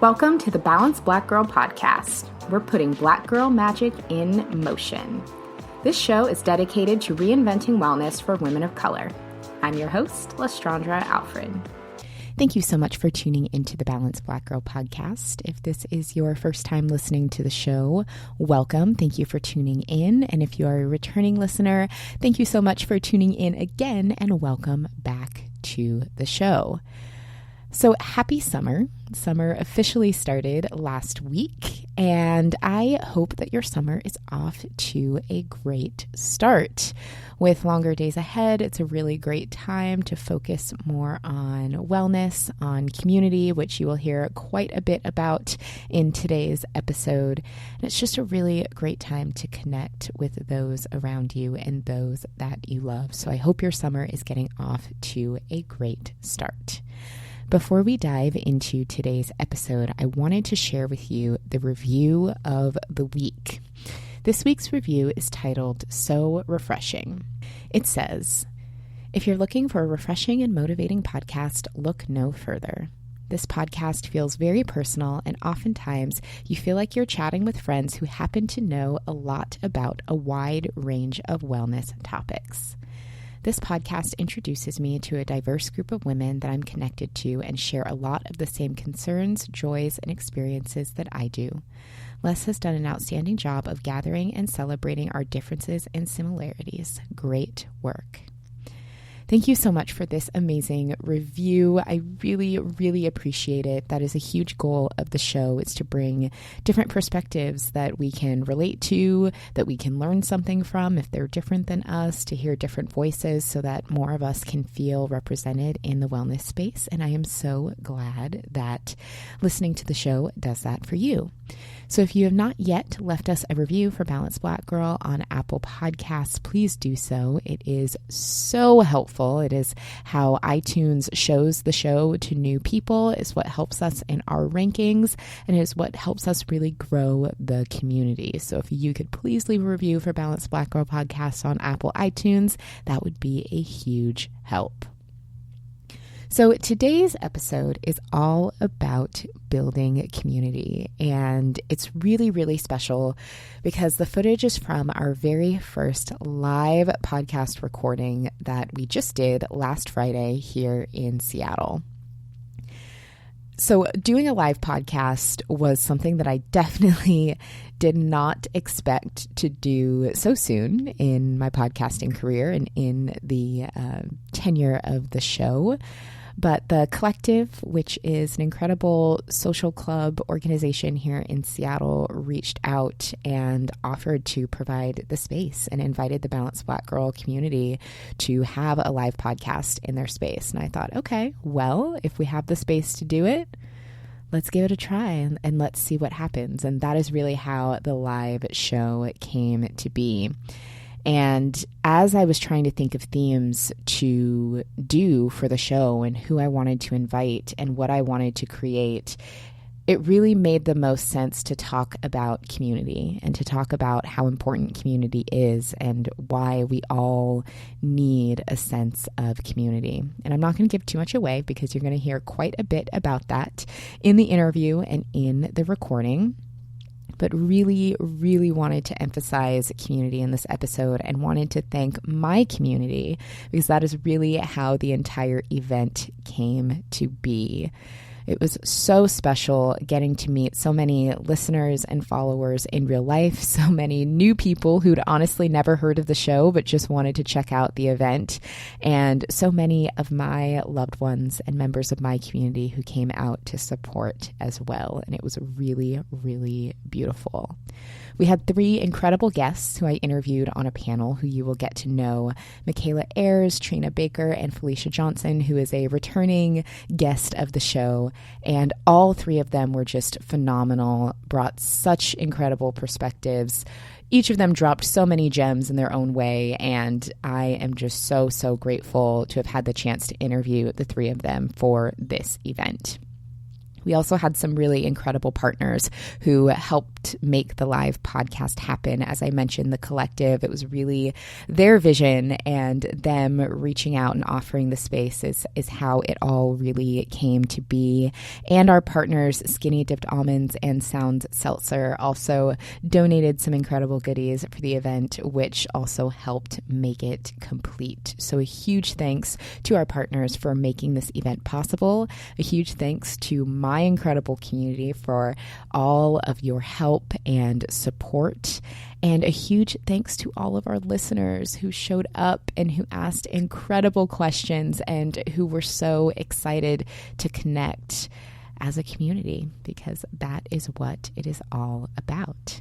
Welcome to the Balanced Black Girl podcast. We're putting Black girl magic in motion. This show is dedicated to reinventing wellness for women of color. I'm your host, Lestraundra Alfred. Thank you so much for tuning into the Balanced Black Girl podcast. If this is your first time listening to the show, welcome. Thank you for tuning in. And if you are a returning listener, thank you so much for tuning in again and welcome back to the show. So happy summer. Summer officially started last week, and I hope that your summer is off to a great start. With longer days ahead, it's a really great time to focus more on wellness, on community, which you will hear quite a bit about in today's episode. And it's just a really great time to connect with those around you and those that you love. So I hope your summer is getting off to a great start. Before we dive into today's episode, I wanted to share with you the review of the week. This week's review is titled So Refreshing. It says, if you're looking for a refreshing and motivating podcast, look no further. This podcast feels very personal, and oftentimes you feel like you're chatting with friends who happen to know a lot about a wide range of wellness topics. This podcast introduces me to a diverse group of women that I'm connected to and share a lot of the same concerns, joys, and experiences that I do. Les has done an outstanding job of gathering and celebrating our differences and similarities. Great work. Thank you so much for this amazing review. I really, really appreciate it. That is a huge goal of the show, is to bring different perspectives that we can relate to, that we can learn something from if they're different than us, to hear different voices so that more of us can feel represented in the wellness space. And I am so glad that listening to the show does that for you. So if you have not yet left us a review for Balanced Black Girl on Apple Podcasts, please do so. It is so helpful. It is how iTunes shows the show to new people. It's what helps us in our rankings, and it is what helps us really grow the community. So if you could please leave a review for Balanced Black Girl Podcasts on Apple iTunes, that would be a huge help. So today's episode is all about building community, and it's really, really special because the footage is from our very first live podcast recording that we just did last Friday here in Seattle. So doing a live podcast was something that I definitely did not expect to do so soon in my podcasting career and in the tenure of the show. But the Collective, which is an incredible social club organization here in Seattle, reached out and offered to provide the space and invited the Balanced Black Girl community to have a live podcast in their space. And I thought, okay, well, if we have the space to do it, let's give it a try and let's see what happens. And that is really how the live show came to be. And as I was trying to think of themes to do for the show and who I wanted to invite and what I wanted to create, it really made the most sense to talk about community and to talk about how important community is and why we all need a sense of community. And I'm not going to give too much away because you're going to hear quite a bit about that in the interview and in the recording. But really, really wanted to emphasize community in this episode and wanted to thank my community because that is really how the entire event came to be. It was so special getting to meet so many listeners and followers in real life, so many new people who'd honestly never heard of the show but just wanted to check out the event, and so many of my loved ones and members of my community who came out to support as well. And it was really, really beautiful. We had 3 incredible guests who I interviewed on a panel who you will get to know: Michaela Ayers, Trina Baker, and Felicia Johnson, who is a returning guest of the show. And all 3 of them were just phenomenal, brought such incredible perspectives. Each of them dropped so many gems in their own way, and I am just so, so grateful to have had the chance to interview the 3 of them for this event. We also had some really incredible partners who helped make the live podcast happen. As I mentioned, the collective, it was really their vision and them reaching out and offering the space is how it all really came to be. And our partners, Skinny Dipped Almonds and Sounds Seltzer, also donated some incredible goodies for the event, which also helped make it complete. So a huge thanks to our partners for making this event possible. A huge thanks to my incredible community for all of your help and support. And a huge thanks to all of our listeners who showed up and who asked incredible questions and who were so excited to connect as a community, because that is what it is all about.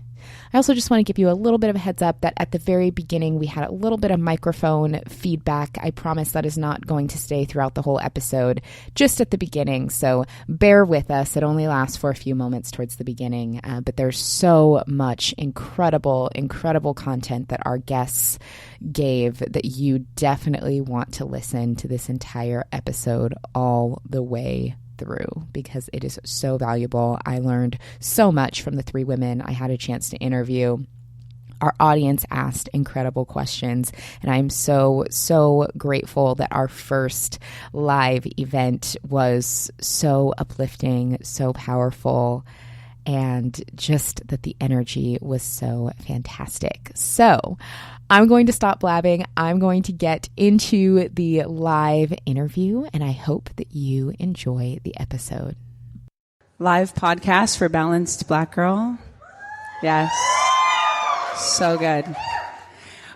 I also just want to give you a little bit of a heads up that at the very beginning, we had a little bit of microphone feedback. I promise that is not going to stay throughout the whole episode, just at the beginning. So bear with us. It only lasts for a few moments towards the beginning, but there's so much incredible, incredible content that our guests gave that you definitely want to listen to this entire episode all the way through, because it is so valuable. I learned so much from the three women I had a chance to interview. Our audience asked incredible questions, and I'm so, so grateful that our first live event was so uplifting, so powerful, and just that the energy was so fantastic. So I'm going to stop blabbing. I'm going to get into the live interview, and I hope that you enjoy the episode. Live podcast for Balanced Black Girl. Yes. So good.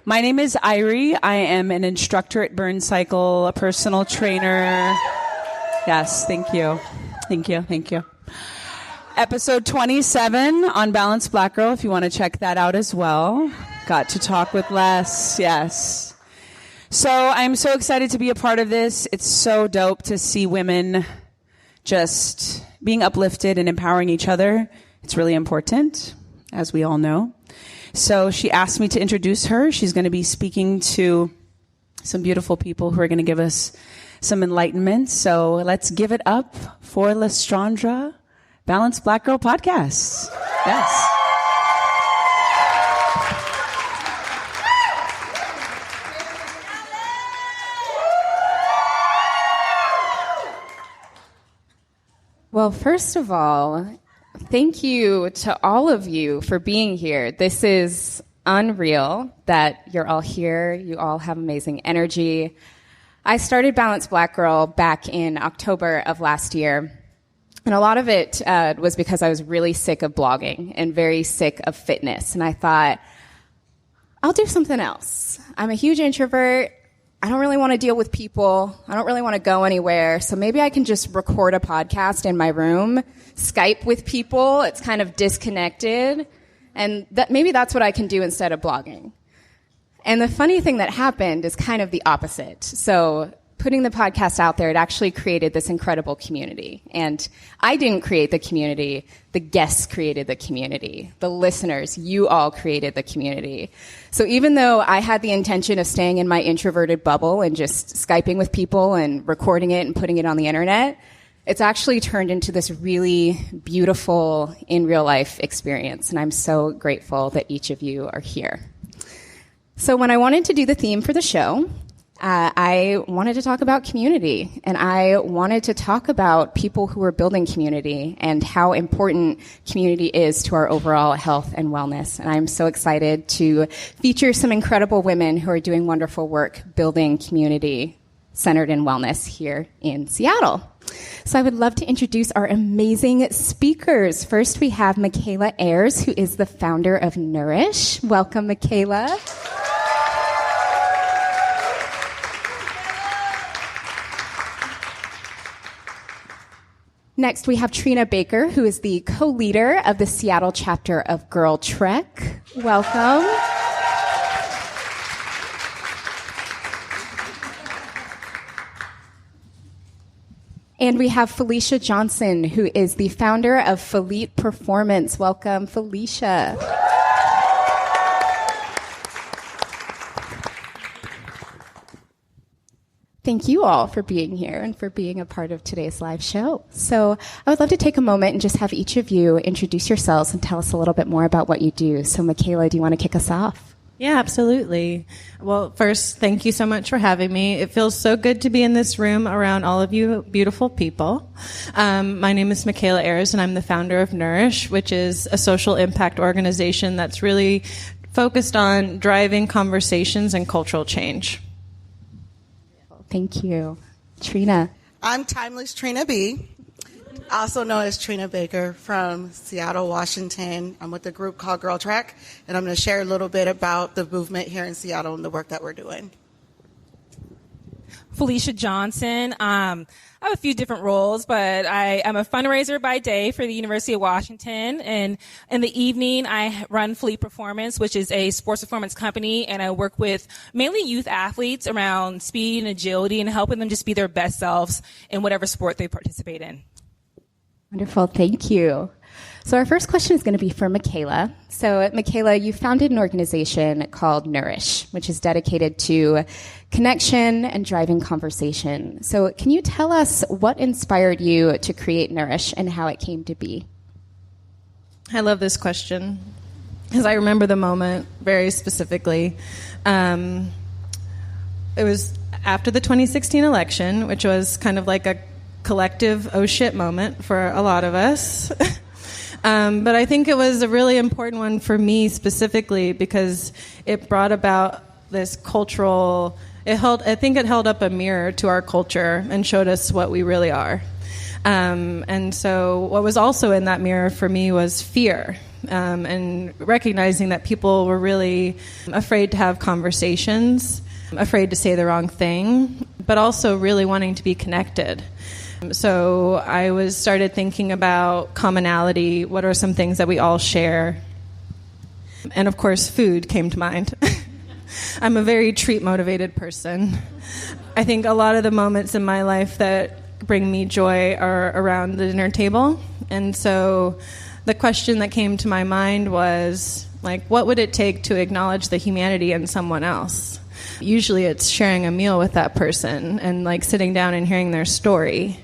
My name is Irie. I am an instructor at Burn Cycle, a personal trainer. Yes, thank you. Thank you. Thank you. Episode 27 on Balanced Black Girl, if you want to check that out as well. Got to talk with Les, yes. So I'm so excited to be a part of this. It's so dope to see women just being uplifted and empowering each other. It's really important, as we all know. So she asked me to introduce her. She's going to be speaking to some beautiful people who are going to give us some enlightenment. So let's give it up for Lestrandra, Balanced Black Girl Podcast. Yes. Well, first of all, thank you to all of you for being here. This is unreal that you're all here. You all have amazing energy. I started Balanced Black Girl back in October of last year. And a lot of it was because I was really sick of blogging and very sick of fitness. And I thought, I'll do something else. I'm a huge introvert. I don't really want to deal with people. I don't really want to go anywhere. So maybe I can just record a podcast in my room, Skype with people. It's kind of disconnected. And maybe that's what I can do instead of blogging. And the funny thing that happened is kind of the opposite. So putting the podcast out there, it actually created this incredible community. And I didn't create the community. The guests created the community. The listeners, you all created the community. So even though I had the intention of staying in my introverted bubble and just Skyping with people and recording it and putting it on the internet, it's actually turned into this really beautiful in real life experience. And I'm so grateful that each of you are here. So when I wanted to do the theme for the show, I wanted to talk about community, and I wanted to talk about people who are building community and how important community is to our overall health and wellness. And I'm so excited to feature some incredible women who are doing wonderful work building community centered in wellness here in Seattle. So I would love to introduce our amazing speakers. First, we have Michaela Ayers, who is the founder of Nourish. Welcome, Michaela. Next, we have Trina Baker, who is the co-leader of the Seattle chapter of Girl Trek. Welcome. And we have Felicia Johnson, who is the founder of Felite Performance. Welcome, Felicia. thank you all for being here and for being a part of today's live show. So I would love to take a moment and just have each of you introduce yourselves and tell us a little bit more about what you do. So Michaela, do you want to kick us off? Yeah, absolutely. Well, first, thank you so much for having me. It feels so good to be in this room around all of you beautiful people. My name is Michaela Ayers, and I'm the founder of Nourish, which is a social impact organization that's really focused on driving conversations and cultural change. Thank you. Trina. I'm Timeless Trina B., also known as Trina Baker, from Seattle, Washington. I'm with a group called Girl Track, and I'm going to share a little bit about the movement here in Seattle and the work that we're doing. Felicia Johnson. I have a few different roles, but I am a fundraiser by day for the University of Washington, and in the evening I run Fleet Performance, which is a sports performance company, and I work with mainly youth athletes around speed and agility and helping them just be their best selves in whatever sport they participate in. Wonderful. Thank you. So our first question is going to be for Michaela. So Michaela, you founded an organization called Nourish, which is dedicated to connection and driving conversation. So can you tell us what inspired you to create Nourish and how it came to be? I love this question because I remember the moment very specifically. It was after the 2016 election, which was kind of like a collective oh shit moment for a lot of us. But I think it was a really important one for me specifically because it brought about this cultural, I think it held up a mirror to our culture and showed us what we really are. And so what was also in that mirror for me was fear. And recognizing that people were really afraid to have conversations, afraid to say the wrong thing, but also really wanting to be connected. So I started thinking about commonality. What are some things that we all share? And of course, food came to mind. I'm a very treat-motivated person. I think a lot of the moments in my life that bring me joy are around the dinner table. And so the question that came to my mind was, like, what would it take to acknowledge the humanity in someone else? Usually it's sharing a meal with that person and like sitting down and hearing their story.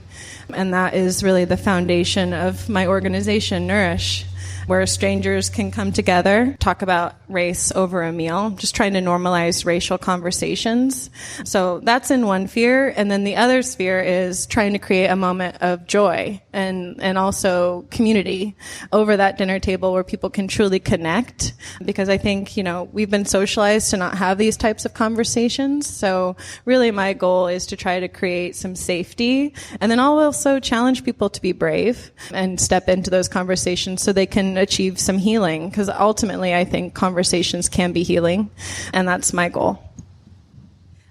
And that is really the foundation of my organization, Nourish, where strangers can come together, talk about race over a meal, just trying to normalize racial conversations. So that's in one sphere. And then the other sphere is trying to create a moment of joy and also community over that dinner table where people can truly connect. Because I think, we've been socialized to not have these types of conversations. So really my goal is to try to create some safety. And then I'll also challenge people to be brave and step into those conversations so they can achieve some healing, because ultimately I think conversations can be healing, and that's my goal.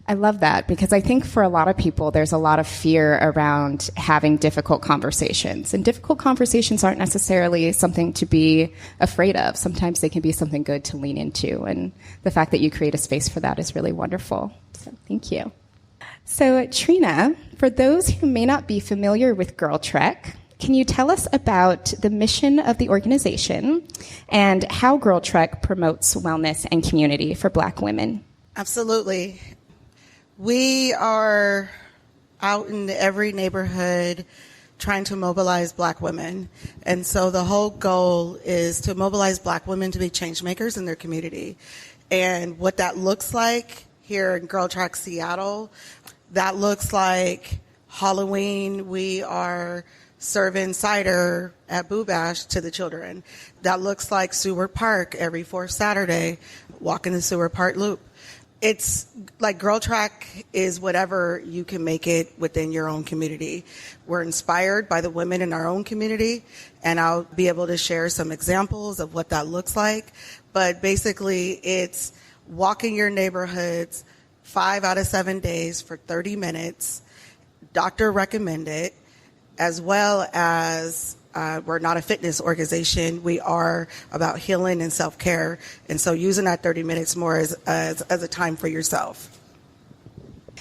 I love that, because I think for a lot of people there's a lot of fear around having difficult conversations, and difficult conversations aren't necessarily something to be afraid of. Sometimes they can be something good to lean into, and the fact that you create a space for that is really wonderful. So thank you. So Trina, for those who may not be familiar with Girl Trek, can you tell us about the mission of the organization and how Girl Trek promotes wellness and community for Black women? Absolutely. We are out in every neighborhood trying to mobilize Black women. And so the whole goal is to mobilize Black women to be change makers in their community. And what that looks like here in Girl Trek Seattle, that looks like Halloween. We are serving cider at Boo Bash to the children. That looks like Seward Park every fourth Saturday, walking the Seward Park loop. It's like Girl Trek is whatever you can make it within your own community. We're inspired by the women in our own community, and I'll be able to share some examples of what that looks like. But basically, it's walking your neighborhoods 5 out of 7 days for 30 minutes, doctor recommended, as well as we're not a fitness organization. We are about healing and self-care. And so using that 30 minutes more as a time for yourself.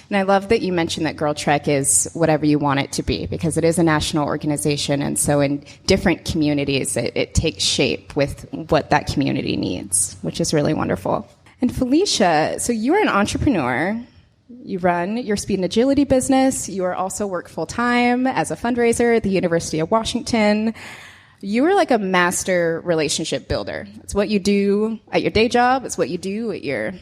And I love that you mentioned that Girl Trek is whatever you want it to be, because it is a national organization. And so in different communities, it takes shape with what that community needs, which is really wonderful. And Felicia, so you're an entrepreneur, You run your speed and agility business. You are also work full-time as a fundraiser at the University of Washington. You are like a master relationship builder. It's what you do at your day job. It's what you do at your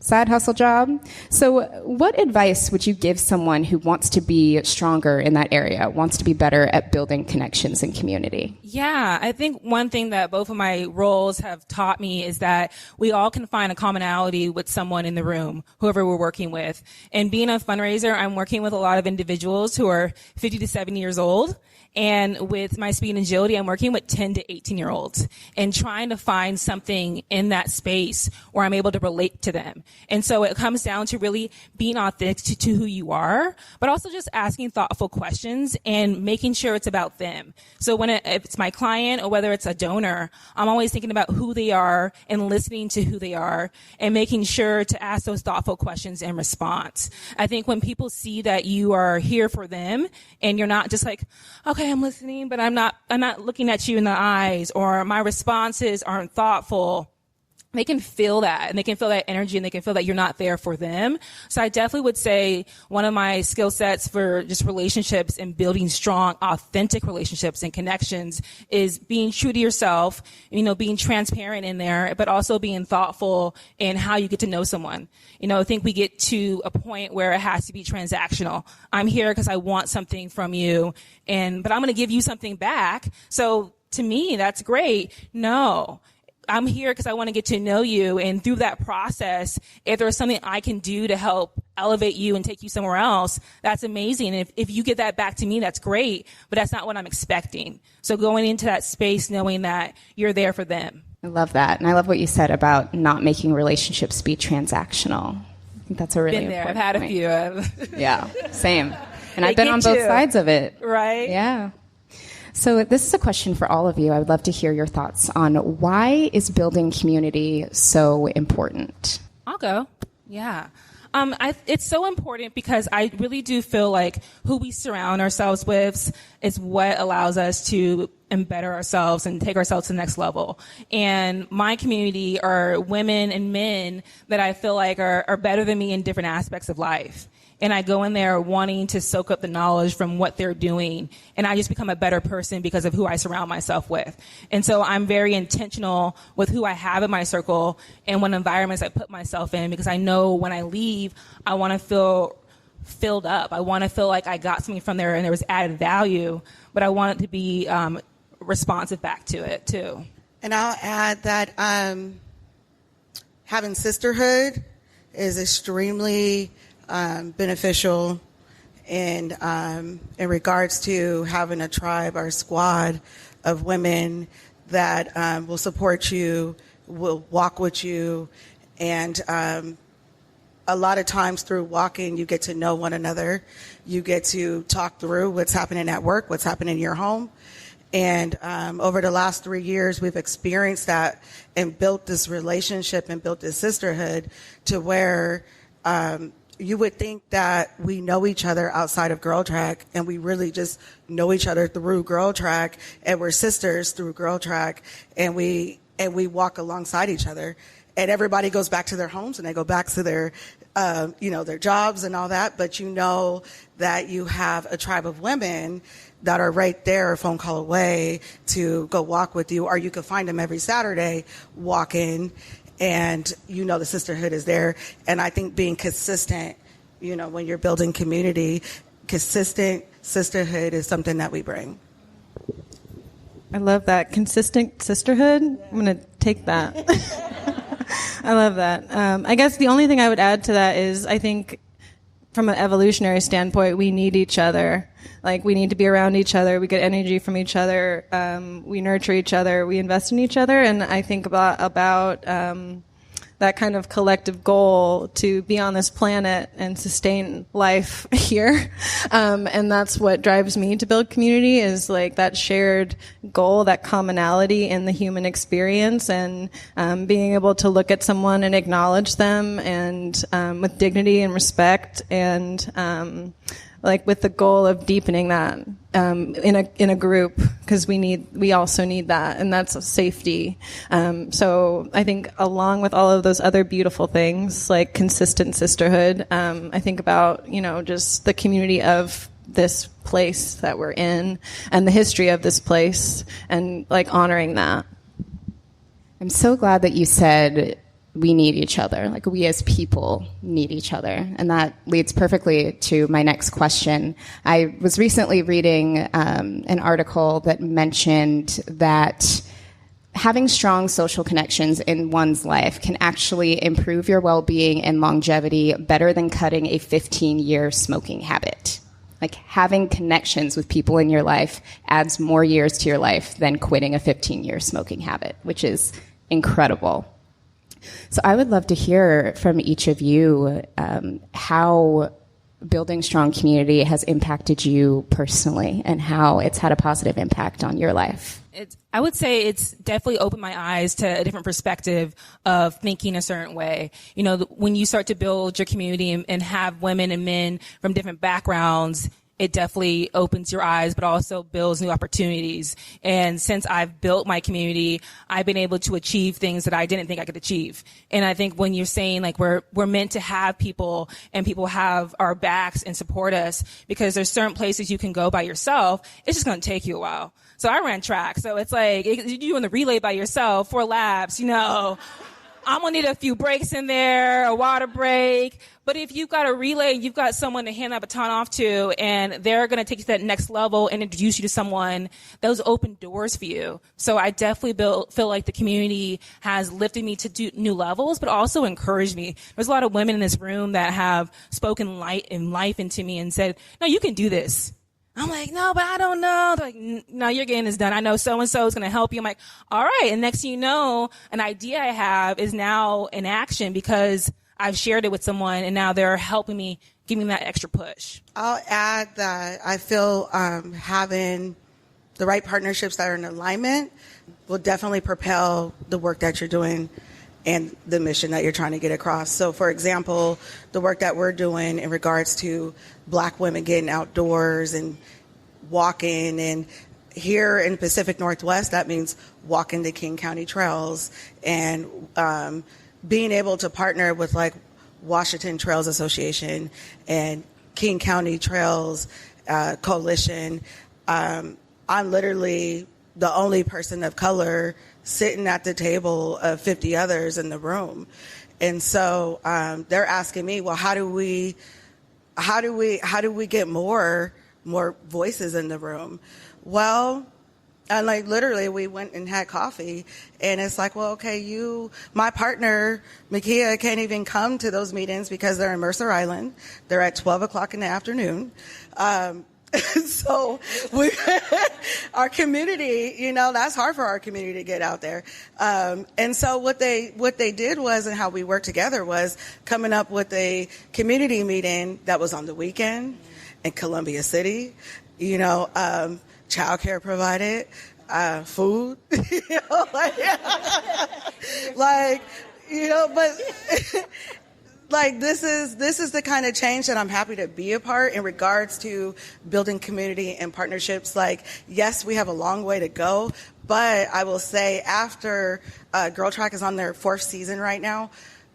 side hustle job. So what advice would you give someone who wants to be stronger in that area, wants to be better at building connections in community? Yeah, I think one thing that both of my roles have taught me is that we all can find a commonality with someone in the room, whoever we're working with. And being a fundraiser, I'm working with a lot of individuals who are 50 to 70 years old. And with my speed and agility, I'm working with 10 to 18-year-olds and trying to find something in that space where I'm able to relate to them. And so it comes down to really being authentic to who you are, but also just asking thoughtful questions and making sure it's about them. So if it's my client or whether it's a donor, I'm always thinking about who they are and listening to who they are and making sure to ask those thoughtful questions in response. I think when people see that you are here for them and you're not just like, okay, I'm listening, but I'm not looking at you in the eyes, or my responses aren't thoughtful, they can feel that, and they can feel that energy, and they can feel that you're not there for them. So I definitely would say one of my skill sets for just relationships and building strong, authentic relationships and connections is being true to yourself, being transparent in there, but also being thoughtful in how you get to know someone. I think we get to a point where it has to be transactional. I'm here because I want something from you, but I'm going to give you something back. So to me, that's great. No. I'm here because I want to get to know you, and through that process, if there's something I can do to help elevate you and take you somewhere else, that's amazing. And if you get that back to me, that's great, but that's not what I'm expecting. So going into that space, knowing that you're there for them. I love that. And I love what you said about not making relationships be transactional. I think that's a really important point. I've had a few. Yeah, same. And I've been on both sides of it. Right? Yeah. So this is a question for all of you. I would love to hear your thoughts on why is building community so important? I'll go. Yeah. It's so important because I really do feel like who we surround ourselves with is what allows us to better ourselves and take ourselves to the next level. And my community are women and men that I feel like are better than me in different aspects of life. And I go in there wanting to soak up the knowledge from what they're doing. And I just become a better person because of who I surround myself with. And so I'm very intentional with who I have in my circle and what environments I put myself in, because I know when I leave, I want to feel filled up. I want to feel like I got something from there and there was added value, but I want it to be responsive back to it too. And I'll add that having sisterhood is extremely beneficial in regards to having a tribe or squad of women that will support you, will walk with you, and a lot of times through walking, you get to know one another. You get to talk through what's happening at work, what's happening in your home. And over the last 3 years, we've experienced that and built this relationship and built this sisterhood to where you would think that we know each other outside of Girl Track, and we really just know each other through Girl Track, and we're sisters through Girl Track, and we walk alongside each other. And everybody goes back to their homes and they go back to their their jobs and all that, but you know that you have a tribe of women that are right there, a phone call away, to go walk with you, or you can find them every Saturday walking, and the sisterhood is there. And I think being consistent, when you're building community, consistent sisterhood is something that we bring. I love that. Consistent sisterhood. I'm going to take that. I love that. I guess the only thing I would add to that is I think from an evolutionary standpoint, we need each other. Like, we need to be around each other. We get energy from each other. We nurture each other. We invest in each other. And I think about that kind of collective goal to be on this planet and sustain life here. And that's what drives me to build community, is like that shared goal, that commonality in the human experience, and being able to look at someone and acknowledge them, and with dignity and respect, and like with the goal of deepening that in a group, because we also need that, and that's safety. So I think along with all of those other beautiful things like consistent sisterhood, I think about, just the community of this place that we're in and the history of this place, and like honoring that. I'm so glad that you said we need each other. Like, we as people need each other. And that leads perfectly to my next question. I was recently reading an article that mentioned that having strong social connections in one's life can actually improve your well-being and longevity better than cutting a 15-year smoking habit. Like, having connections with people in your life adds more years to your life than quitting a 15-year smoking habit, which is incredible. So I would love to hear from each of you how building strong community has impacted you personally and how it's had a positive impact on your life. I would say it's definitely opened my eyes to a different perspective of thinking a certain way. When you start to build your community and have women and men from different backgrounds, it definitely opens your eyes, but also builds new opportunities. And since I've built my community, I've been able to achieve things that I didn't think I could achieve. And I think when you're saying like we're meant to have people, and people have our backs and support us, because there's certain places you can go by yourself, it's just going to take you a while. So I ran track. So it's like you're doing the relay by yourself, 4 laps, I'm going to need a few breaks in there, a water break. But if you've got a relay, you've got someone to hand that baton off to, and they're going to take you to that next level and introduce you to someone, those open doors for you. So I definitely feel like the community has lifted me to new levels, but also encouraged me. There's a lot of women in this room that have spoken light and life into me and said, no, you can do this. I'm like, no, but I don't know. They're like, no, you're getting this done. I know so-and-so is going to help you. I'm like, all right. And next thing you know, an idea I have is now in action because I've shared it with someone, and now they're helping me, giving me that extra push. I'll add that I feel having the right partnerships that are in alignment will definitely propel the work that you're doing and the mission that you're trying to get across. So, for example, the work that we're doing in regards to Black women getting outdoors and walking, and here in Pacific Northwest, that means walking the King County trails, and being able to partner with like Washington Trails Association and King County Trails Coalition. I'm literally the only person of color sitting at the table of 50 others in the room. And so they're asking me, well, how do we get more voices in the room? Well, and like literally we went and had coffee, and it's like, well, okay, my partner, Makia, can't even come to those meetings because they're in Mercer Island. They're at 12 o'clock in the afternoon. So our community, that's hard for our community to get out there. And so what they did was, and how we worked together was coming up with a community meeting that was on the weekend in Columbia City, childcare provided, food, but this is the kind of change that I'm happy to be a part in regards to building community and partnerships. Like, yes, we have a long way to go, but I will say after Girl Track is on their 4th season right now,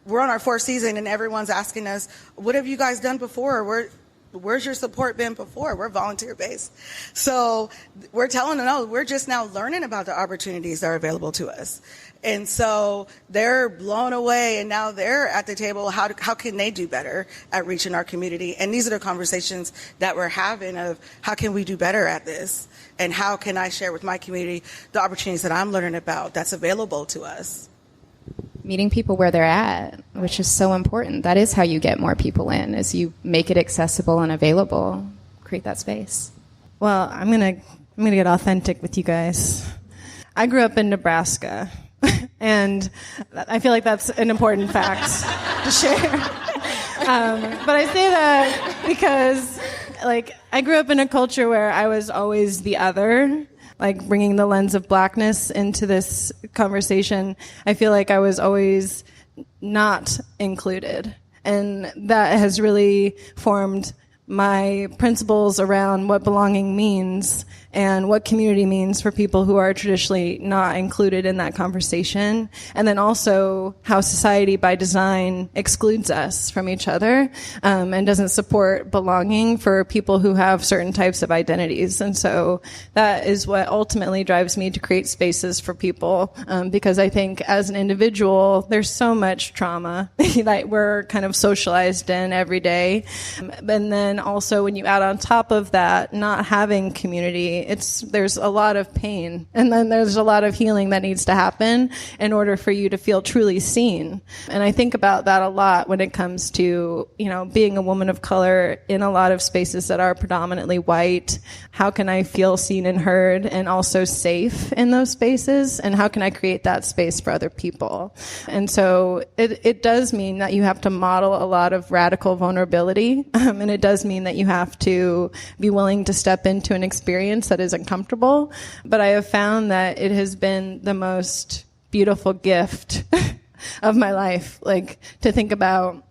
we're on our 4th season, and everyone's asking us, what have you guys done before? Where's your support been before? We're volunteer-based. So we're telling them, no, we're just now learning about the opportunities that are available to us. And so they're blown away, and now they're at the table. How can they do better at reaching our community? And these are the conversations that we're having of how can we do better at this? And how can I share with my community the opportunities that I'm learning about that's available to us? Meeting people where they're at, which is so important. That is how you get more people in, is you make it accessible and available, create that space. Well, I'm gonna get authentic with you guys. I grew up in Nebraska, and I feel like that's an important fact to share. But I say that because, I grew up in a culture where I was always the other. Like, bringing the lens of Blackness into this conversation, I feel like I was always not included. And that has really formed my principles around what belonging means and what community means for people who are traditionally not included in that conversation. And then also how society by design excludes us from each other, and doesn't support belonging for people who have certain types of identities. And so that is what ultimately drives me to create spaces for people, because I think as an individual, there's so much trauma that we're kind of socialized in every day. And then also when you add on top of that, not having community, there's a lot of pain, and then there's a lot of healing that needs to happen in order for you to feel truly seen. And I think about that a lot when it comes to, being a woman of color in a lot of spaces that are predominantly white. How can I feel seen and heard and also safe in those spaces? And how can I create that space for other people? And so it does mean that you have to model a lot of radical vulnerability, and it does mean that you have to be willing to step into an experience that is uncomfortable. But I have found that it has been the most beautiful gift of my life, like to think about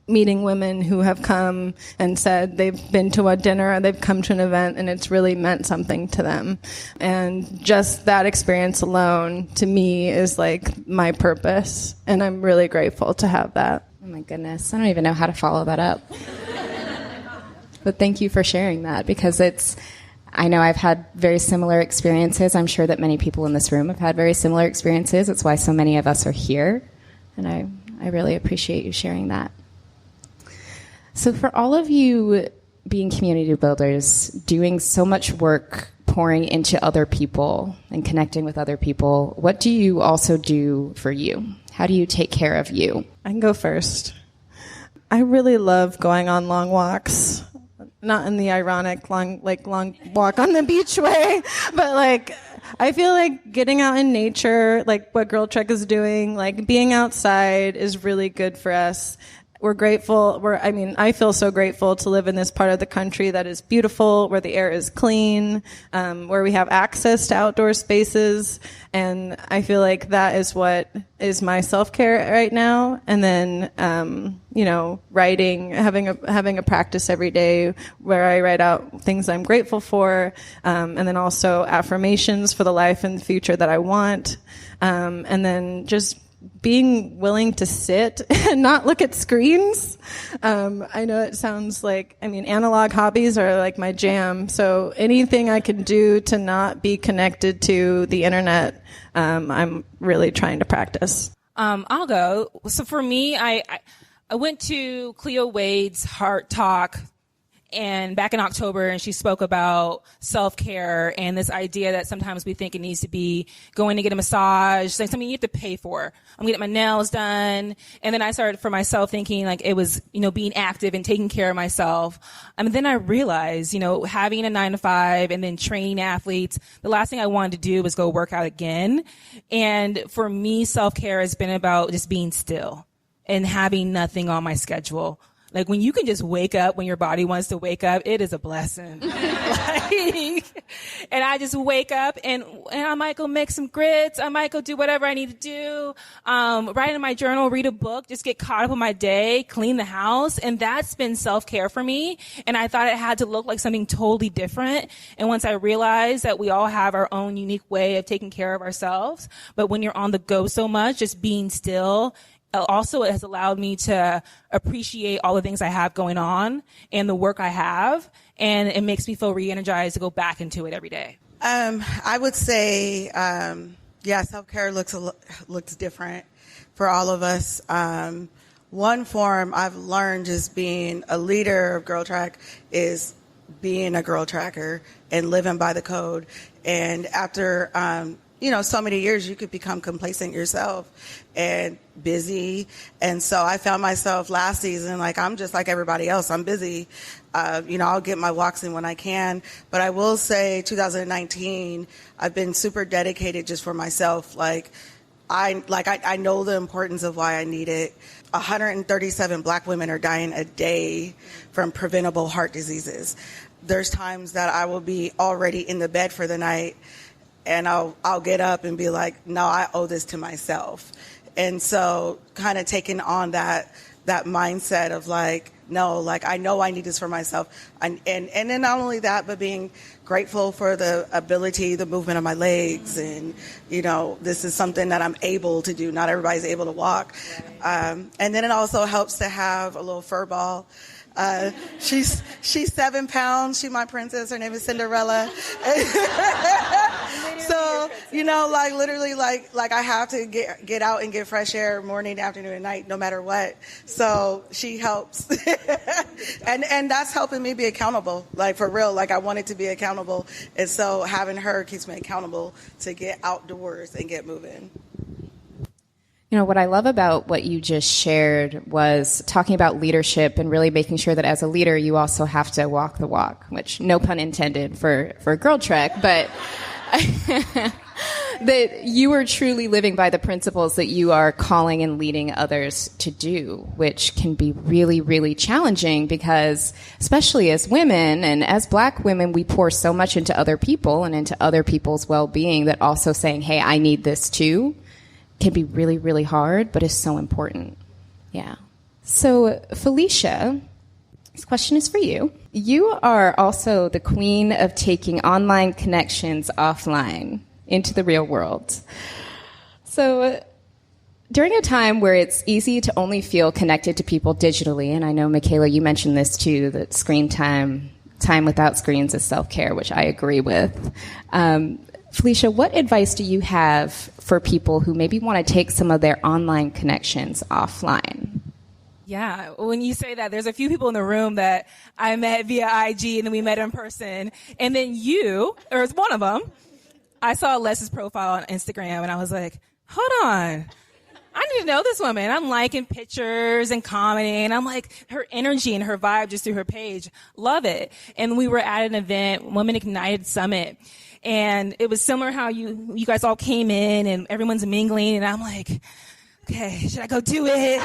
meeting women who have come and said they've been to a dinner or they've come to an event and it's really meant something to them. And just that experience alone to me is like my purpose. And I'm really grateful to have that. Oh my goodness. I don't even know how to follow that up. But thank you for sharing that, because I know I've had very similar experiences. I'm sure that many people in this room have had very similar experiences. It's why so many of us are here. And I really appreciate you sharing that. So for all of you being community builders, doing so much work, pouring into other people and connecting with other people, what do you also do for you? How do you take care of you? I can go first. I really love going on long walks. Not in the ironic long walk on the beach way, but I feel like getting out in nature, like what Girl Trek is doing, like being outside is really good for us. We're grateful. I feel so grateful to live in this part of the country that is beautiful, where the air is clean, where we have access to outdoor spaces. And I feel like that is what is my self-care right now. And then, writing, having a practice every day where I write out things I'm grateful for. And then also affirmations for the life and the future that I want. And then just being willing to sit and not look at screens. I know it sounds analog hobbies are like my jam. So anything I can do to not be connected to the internet, I'm really trying to practice. I'll go. So for me, I went to Cleo Wade's Heart Talk and back in October, and she spoke about self-care and this idea that sometimes we think it needs to be going to get a massage, something you have to pay for. I'm getting my nails done. And then I started for myself thinking it was, being active and taking care of myself. And then I realized, having a 9-to-5 and then training athletes, the last thing I wanted to do was go work out again. And for me, self-care has been about just being still and having nothing on my schedule. Like when you can just wake up when your body wants to wake up, it is a blessing. And I just wake up and I might go make some grits. I might go do whatever I need to do. Write in my journal, read a book, just get caught up in my day, clean the house. And that's been self-care for me. And I thought it had to look like something totally different. And once I realized that we all have our own unique way of taking care of ourselves, but when you're on the go so much, just being still, also, it has allowed me to appreciate all the things I have going on and the work I have, and it makes me feel re-energized to go back into it every day. I would say, self-care looks different for all of us. One form I've learned just being a leader of Girl Track is being a girl tracker and living by the code. And after so many years, you could become complacent yourself and busy. And so I found myself last season, I'm just like everybody else. I'm busy. I'll get my walks in when I can. But I will say 2019, I've been super dedicated just for myself. I know the importance of why I need it. 137 Black women are dying a day from preventable heart diseases. There's times that I will be already in the bed for the night, and I'll get up and be like, no, I owe this to myself. And so kind of taking on that mindset of no, like, I know I need this for myself. And then not only that, but being grateful for the ability, the movement of my legs. And, this is something that I'm able to do. Not everybody's able to walk. And then it also helps to have a little fur ball. She's 7 pounds. She's my princess. Her name is Cinderella. So, like, literally, like I have to get out and get fresh air morning, afternoon, and night, no matter what. So she helps. and that's helping me be accountable, like, for real. Like, I wanted to be accountable. And so having her keeps me accountable to get outdoors and get moving. What I love about what you just shared was talking about leadership and really making sure that as a leader, you also have to walk the walk, which no pun intended for Girl Trek, but that you are truly living by the principles that you are calling and leading others to do, which can be really, really challenging because especially as women and as Black women, we pour so much into other people and into other people's well-being that also saying, hey, I need this too, can be really, really hard, but is so important. Yeah. So, Felicia, this question is for you. You are also the queen of taking online connections offline into the real world. So, during a time where it's easy to only feel connected to people digitally, and I know, Michaela, you mentioned this too, that screen time without screens is self-care, which I agree with. Felicia, what advice do you have for people who maybe want to take some of their online connections offline? Yeah, when you say that, there's a few people in the room that I met via IG and then we met in person. And then you, or it's one of them, I saw Les's profile on Instagram and I was like, hold on. I need to know this woman. I'm liking pictures and commenting. I'm like, her energy and her vibe just through her page. Love it. And we were at an event, Women Ignited Summit. And it was similar how you guys all came in and everyone's mingling. And I'm like, okay, should I go do it?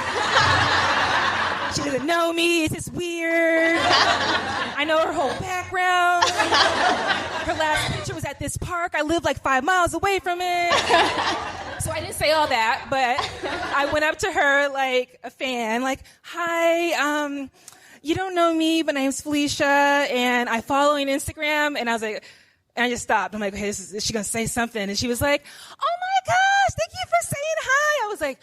She doesn't know me. It's just weird. I know her whole background. Her last picture was at this park. I live like 5 miles away from it. So I didn't say all that, but I went up to her like a fan, like, hi, you don't know me, but my name's Felicia, and I follow you on Instagram. And I was like, and I just stopped. I'm like, hey, is she going to say something? And she was like, oh my gosh, thank you for saying hi. I was like,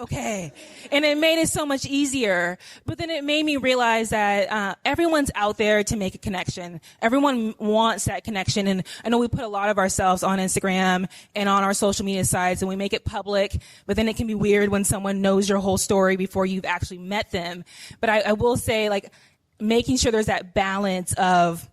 okay. And it made it so much easier. But then it made me realize that everyone's out there to make a connection. Everyone wants that connection. And I know we put a lot of ourselves on Instagram and on our social media sites and we make it public, but then it can be weird when someone knows your whole story before you've actually met them. But I will say, like, making sure there's that balance of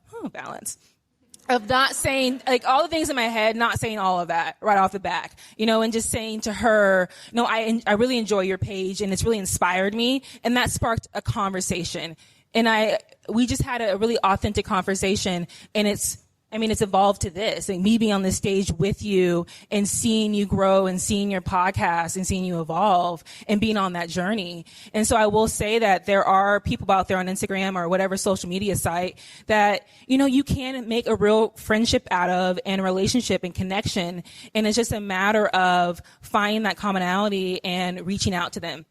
not saying, like, all the things in my head, not saying all of that right off the back, and just saying to her, I really enjoy your page and it's really inspired me. And that sparked a conversation. And we just had a really authentic conversation, and it's evolved to this, and me being on this stage with you and seeing you grow and seeing your podcast and seeing you evolve and being on that journey. And so I will say that there are people out there on Instagram or whatever social media site that, you can make a real friendship out of and a relationship and connection. And it's just a matter of finding that commonality and reaching out to them.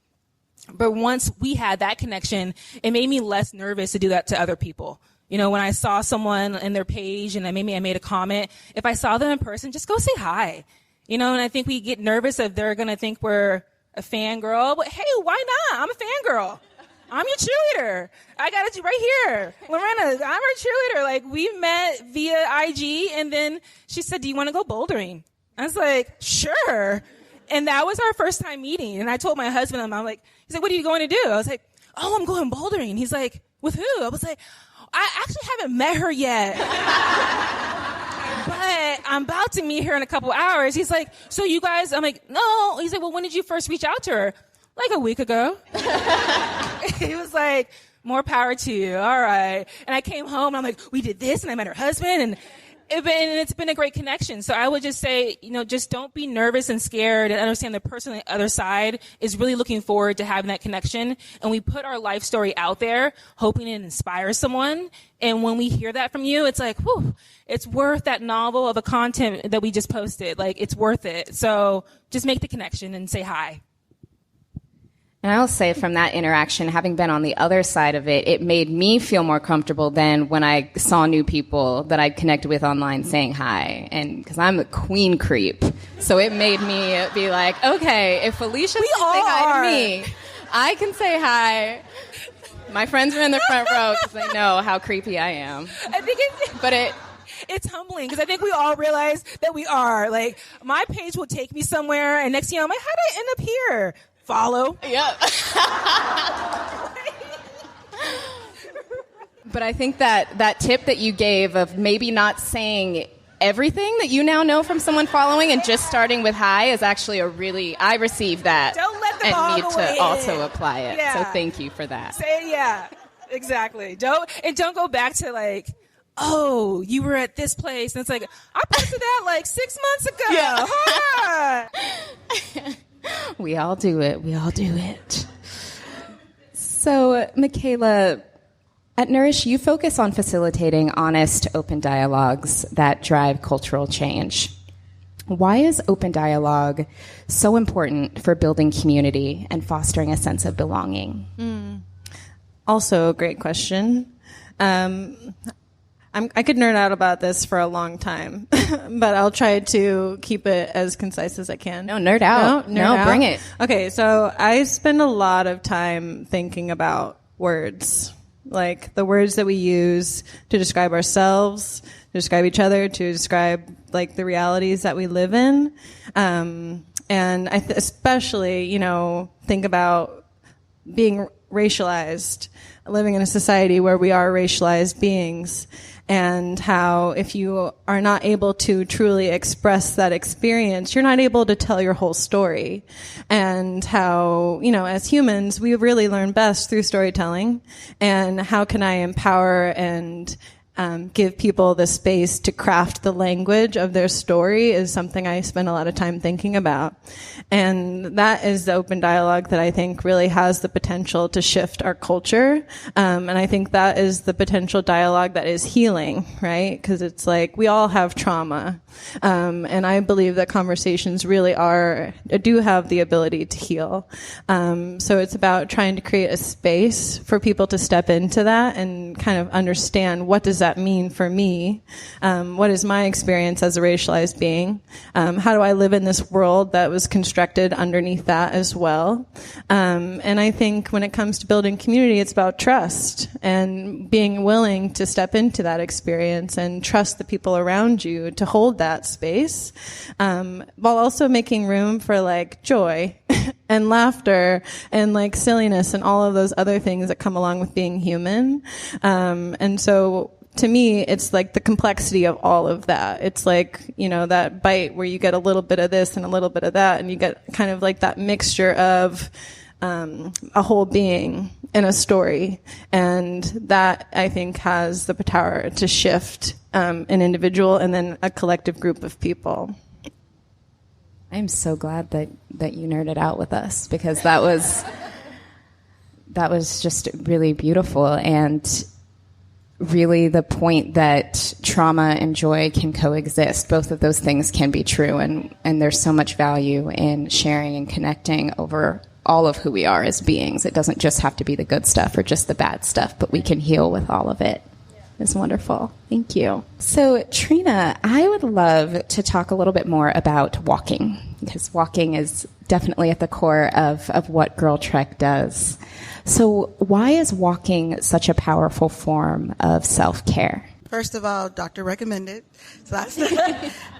But once we had that connection, it made me less nervous to do that to other people. When I saw someone in their page and maybe I made a comment, if I saw them in person, just go say hi. And I think we get nervous if they're going to think we're a fangirl. But hey, why not? I'm a fangirl. I'm your cheerleader. I got it right here. Lorena, I'm her cheerleader. Like, we met via IG, and then she said, do you want to go bouldering? I was like, sure. And that was our first time meeting. And I told my husband, he's like, what are you going to do? I was like, oh, I'm going bouldering. He's like, with who? I was like, I actually haven't met her yet, but I'm about to meet her in a couple hours. He's like, so you guys, I'm like, no. He's like, well, when did you first reach out to her? Like a week ago. He was like, more power to you. All right. And I came home and I'm like, we did this, and I met her husband, and it's been a great connection. So I would just say, just don't be nervous and scared, and understand the person on the other side is really looking forward to having that connection. And we put our life story out there, hoping it inspires someone. And when we hear that from you, it's like, whew, it's worth that novel of a content that we just posted. Like, it's worth it. So just make the connection and say hi. And I'll say from that interaction, having been on the other side of it, it made me feel more comfortable than when I saw new people that I'd connected with online saying hi. And because I'm a queen creep. So it made me be like, okay, if Felicia can say hi to me, I can say hi. My friends are in the front row because they know how creepy I am. I think it's humbling because I think we all realize that we are. Like, my page will take me somewhere, and next thing you know, I'm like, how did I end up here? Follow. Yep. But I think that tip that you gave of maybe not saying everything that you now know from someone following and just starting with hi is actually I received that. Don't let them and need to in. also apply it. Yeah. So thank you for that. Say yeah, exactly. Don't go back to like, oh, you were at this place, and it's like, I posted that like 6 months ago. Yeah. We all do it. So, Michaela, at Nourish, you focus on facilitating honest, open dialogues that drive cultural change. Why is open dialogue so important for building community and fostering a sense of belonging? Also a great question. I could nerd out about this for a long time, but I'll try to keep it as concise as I can. No, nerd out. No, bring it. Okay, so I spend a lot of time thinking about words, like the words that we use to describe ourselves, to describe each other, to describe like the realities that we live in. And I especially, think about being racialized, living in a society where we are racialized beings, and how if you are not able to truly express that experience, you're not able to tell your whole story. And how, as humans, we really learn best through storytelling. And how can I empower and give people the space to craft the language of their story is something I spend a lot of time thinking about. And that is the open dialogue that I think really has the potential to shift our culture. And I think that is the potential dialogue that is healing, right? Because it's like we all have trauma. And I believe that conversations really do have the ability to heal. So it's about trying to create a space for people to step into that and kind of understand, what does that mean for me? What is my experience as a racialized being? How do I live in this world that was constructed underneath that as well? And I think when it comes to building community, it's about trust and being willing to step into that experience and trust the people around you to hold that space, while also making room for like joy and laughter and like silliness and all of those other things that come along with being human. And so to me, it's like the complexity of all of that. It's like, that bite where you get a little bit of this and a little bit of that, and you get kind of like that mixture of a whole being in a story. And that, I think, has the power to shift an individual and then a collective group of people. I'm so glad that you nerded out with us, because that was just really beautiful, and really the point that trauma and joy can coexist. Both of those things can be true, and there's so much value in sharing and connecting over all of who we are as beings. It doesn't just have to be the good stuff or just the bad stuff, but we can heal with all of it. It's wonderful. Thank you. So, Trina, I would love to talk a little bit more about walking, because walking is definitely at the core of what Girl Trek does. So why is walking such a powerful form of self-care? First of all, doctor recommended. So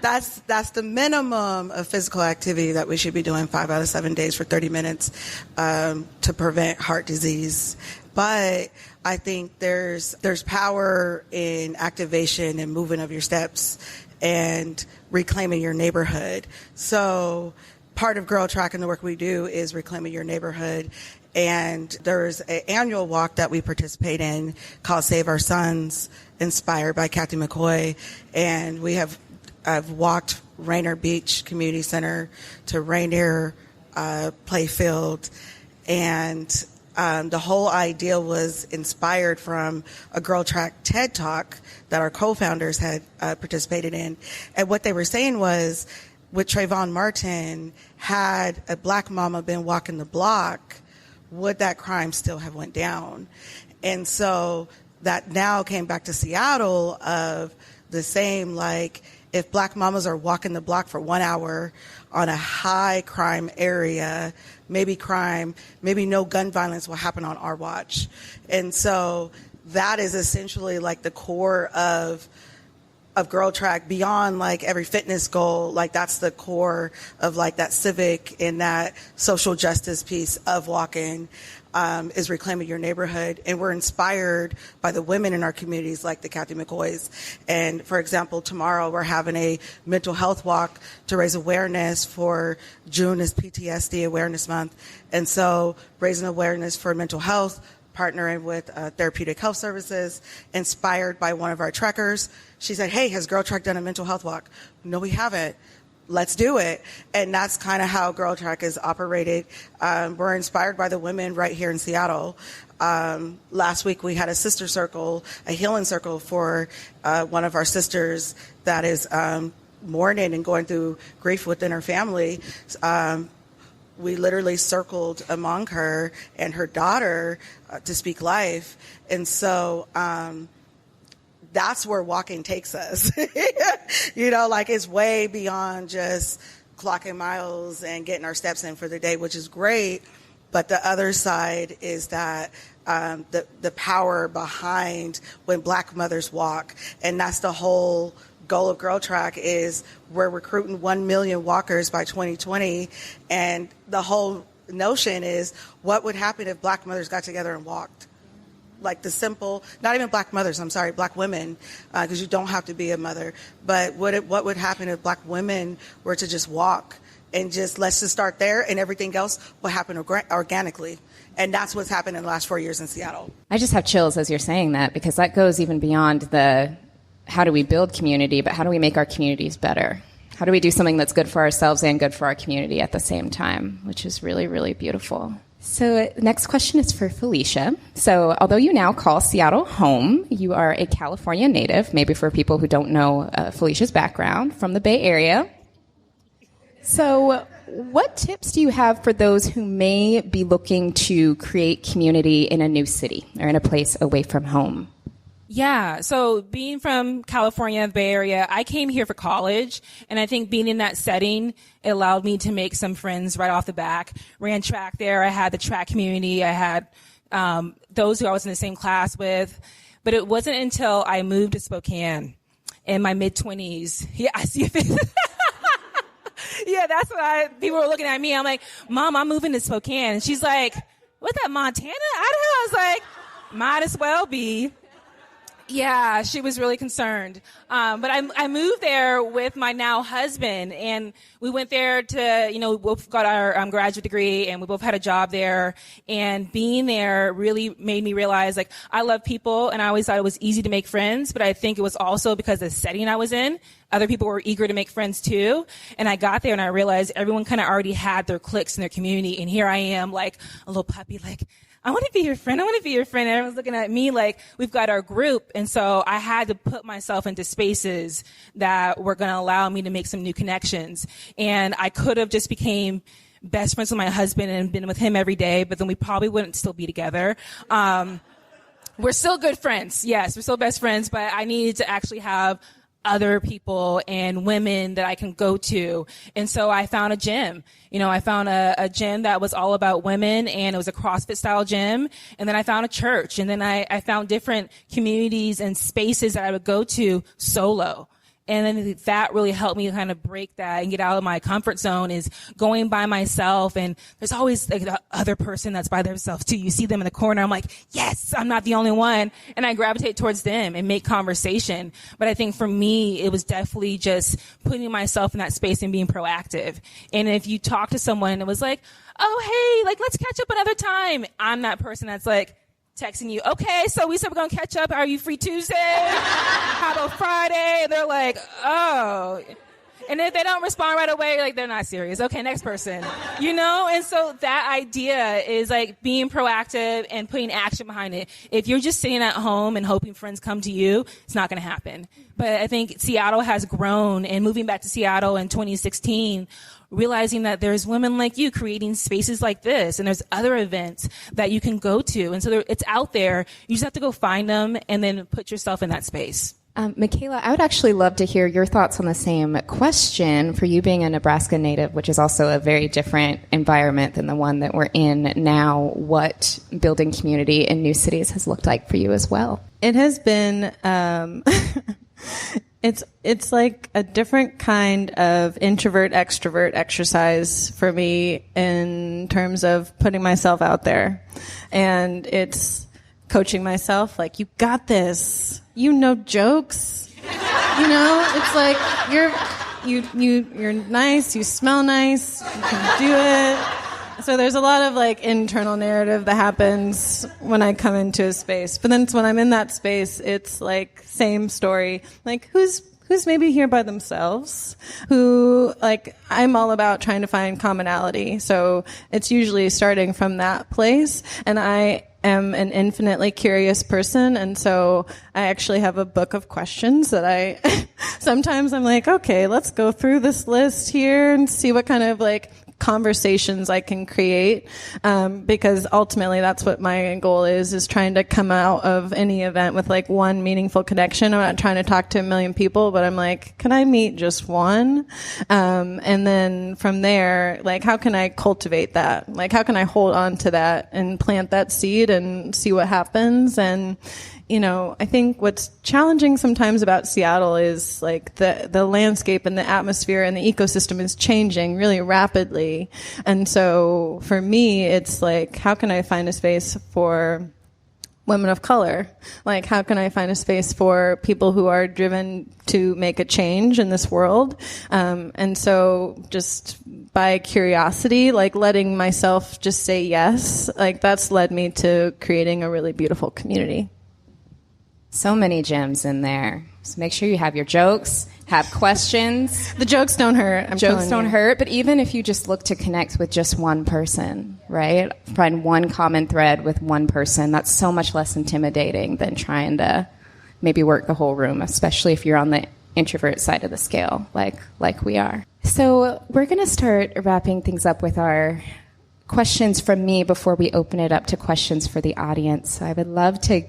that's the minimum of physical activity that we should be doing 5 out of 7 days for 30 minutes to prevent heart disease. But I think there's power in activation and movement of your steps and reclaiming your neighborhood. So part of Girl Trek and the work we do is reclaiming your neighborhood. And there's an annual walk that we participate in called Save Our Sons, inspired by Kathy McCoy. And I've walked Rainier Beach Community Center to Rainier Playfield. And the whole idea was inspired from a Girl Trek TED Talk that our co-founders had participated in. And what they were saying was, with Trayvon Martin, had a black mama been walking the block would that crime still have went down? And so that now came back to Seattle of the same, like, if black mamas are walking the block for 1 hour on a high crime area, maybe no gun violence will happen on our watch. And so that is essentially like the core of Girl Track, beyond like every fitness goal. Like, that's the core of like that civic and that social justice piece of walking, is reclaiming your neighborhood. And we're inspired by the women in our communities, like the Kathy McCoys. And for example, tomorrow we're having a mental health walk to raise awareness for June is PTSD Awareness Month. And so raising awareness for mental health, partnering with Therapeutic Health Services, inspired by one of our trekkers. She said, hey, has Girl Track done a mental health walk? No, we haven't. Let's do it. And that's kind of how Girl Track is operated. We're inspired by the women right here in Seattle. Last week we had a sister circle, a healing circle for one of our sisters that is mourning and going through grief within her family. We literally circled among her and her daughter to speak life. And so that's where walking takes us. Like, it's way beyond just clocking miles and getting our steps in for the day, which is great. But the other side is that the power behind when black mothers walk. And that's the whole goal of Girl Track, is we're recruiting 1 million walkers by 2020. And the whole notion is, what would happen if black mothers got together and walked? Like the simple, not even black mothers, black women, because you don't have to be a mother. But what would happen if black women were to just walk and let's just start there, and everything else will happen organically. And that's what's happened in the last 4 years in Seattle. I just have chills as you're saying that, because that goes even beyond the how do we build community, but how do we make our communities better? How do we do something that's good for ourselves and good for our community at the same time, which is really, really beautiful. So next question is for Felicia. So although you now call Seattle home, you are a California native, maybe for people who don't know Felicia's background, from the Bay Area. So what tips do you have for those who may be looking to create community in a new city or in a place away from home? Yeah, so being from California, the Bay Area, I came here for college, and I think being in that setting, it allowed me to make some friends right off the bat. Ran track there. I had the track community. I had those who I was in the same class with. But it wasn't until I moved to Spokane in my mid-20s. Yeah, I see a face. Yeah, that's what people were looking at me. I'm like, Mom, I'm moving to Spokane. And she's like, what's that, Montana? Idaho? I was like, might as well be. Yeah, she was really concerned. But I moved there with my now husband, and we went there to, we both got our graduate degree, and we both had a job there. And being there really made me realize, like, I love people, and I always thought it was easy to make friends, but I think it was also because the setting I was in, other people were eager to make friends too. And I got there and I realized everyone kind of already had their cliques in their community. And here I am, like a little puppy, like, I want to be your friend. I want to be your friend. And everyone's looking at me like we've got our group. And so I had to put myself into spaces that were going to allow me to make some new connections. And I could have just became best friends with my husband and been with him every day, but then we probably wouldn't still be together. We're still good friends. Yes, we're still best friends, but I needed to actually have other people and women that I can go to. And so I found a gym. I found a gym that was all about women, and it was a CrossFit style gym. And then I found a church. And then I found different communities and spaces that I would go to solo. And then that really helped me kind of break that and get out of my comfort zone, is going by myself. And there's always like the other person that's by themselves too. You see them in the corner. I'm like, yes, I'm not the only one. And I gravitate towards them and make conversation. But I think for me, it was definitely just putting myself in that space and being proactive. And if you talk to someone and it was like, oh, hey, like, let's catch up another time. I'm that person that's like, texting you, okay, so we said we're going to catch up. Are you free Tuesday? How about Friday? And they're like, oh. And if they don't respond right away, like, they're not serious. Okay, next person. You know? And so that idea is like being proactive and putting action behind it. If you're just sitting at home and hoping friends come to you, it's not going to happen. But I think Seattle has grown, and moving back to Seattle in 2016, realizing that there's women like you creating spaces like this, and there's other events that you can go to. And so it's out there. You just have to go find them and then put yourself in that space. Michaela, I would actually love to hear your thoughts on the same question. For you being a Nebraska native, which is also a very different environment than the one that we're in now, what building community in new cities has looked like for you as well? It has been, it's like a different kind of introvert extrovert exercise for me in terms of putting myself out there. And it's coaching myself, like, you got this. You know jokes. You know, it's like you're nice, you smell nice, you can do it. So there's a lot of like internal narrative that happens when I come into a space. But then when I'm in that space, it's like same story. Like who's maybe here by themselves, who, like, I'm all about trying to find commonality. So it's usually starting from that place. And I am an infinitely curious person, and so I actually have a book of questions that I sometimes I'm like, okay, let's go through this list here and see what kind of like conversations I can create, because ultimately that's what my goal is trying to come out of any event with like one meaningful connection. I'm not trying to talk to a million people, but I'm like, can I meet just one? And then from there, like, how can I cultivate that? Like, how can I hold on to that and plant that seed and see what happens? And you know, I think what's challenging sometimes about Seattle is like the landscape and the atmosphere and the ecosystem is changing really rapidly. And so for me, it's like, how can I find a space for women of color? Like, how can I find a space for people who are driven to make a change in this world? And so just by curiosity, like letting myself just say yes, like that's led me to creating a really beautiful community. So many gems in there. So make sure you have your jokes, have questions. The jokes don't hurt. Jokes don't hurt, but even if you just look to connect with just one person, right? Find one common thread with one person, that's so much less intimidating than trying to maybe work the whole room, especially if you're on the introvert side of the scale, like we are. So we're going to start wrapping things up with our questions from me before we open it up to questions for the audience. So I would love to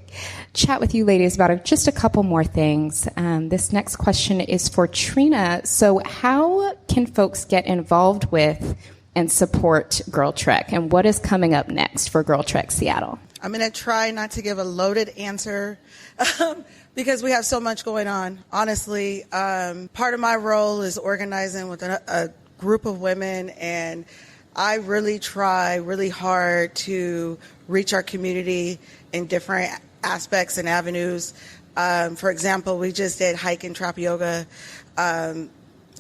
chat with you ladies about just a couple more things. This next question is for Trina. So how can folks get involved with and support Girl Trek? And what is coming up next for Girl Trek Seattle? I'm going to try not to give a loaded answer because we have so much going on. Honestly, part of my role is organizing with a group of women, and I really try really hard to reach our community in different aspects and avenues. For example, we just did hike and trap yoga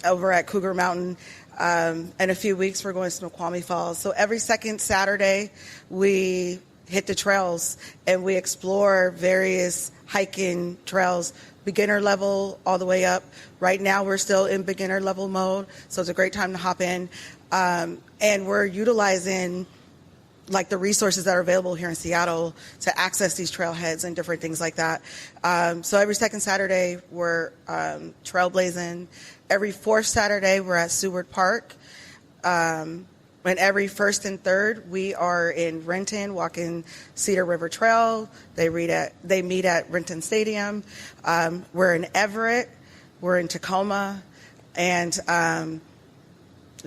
over at Cougar Mountain. In a few weeks, we're going to Snoqualmie Falls. So every second Saturday, we hit the trails and we explore various hiking trails, beginner level all the way up. Right now, we're still in beginner level mode, so it's a great time to hop in. And we're utilizing like the resources that are available here in Seattle to access these trailheads and different things like that. So every second Saturday, we're trailblazing. Every fourth Saturday, we're at Seward Park. And every first and third, we are in Renton, walking Cedar River Trail. They meet at Renton Stadium. We're in Everett. We're in Tacoma. And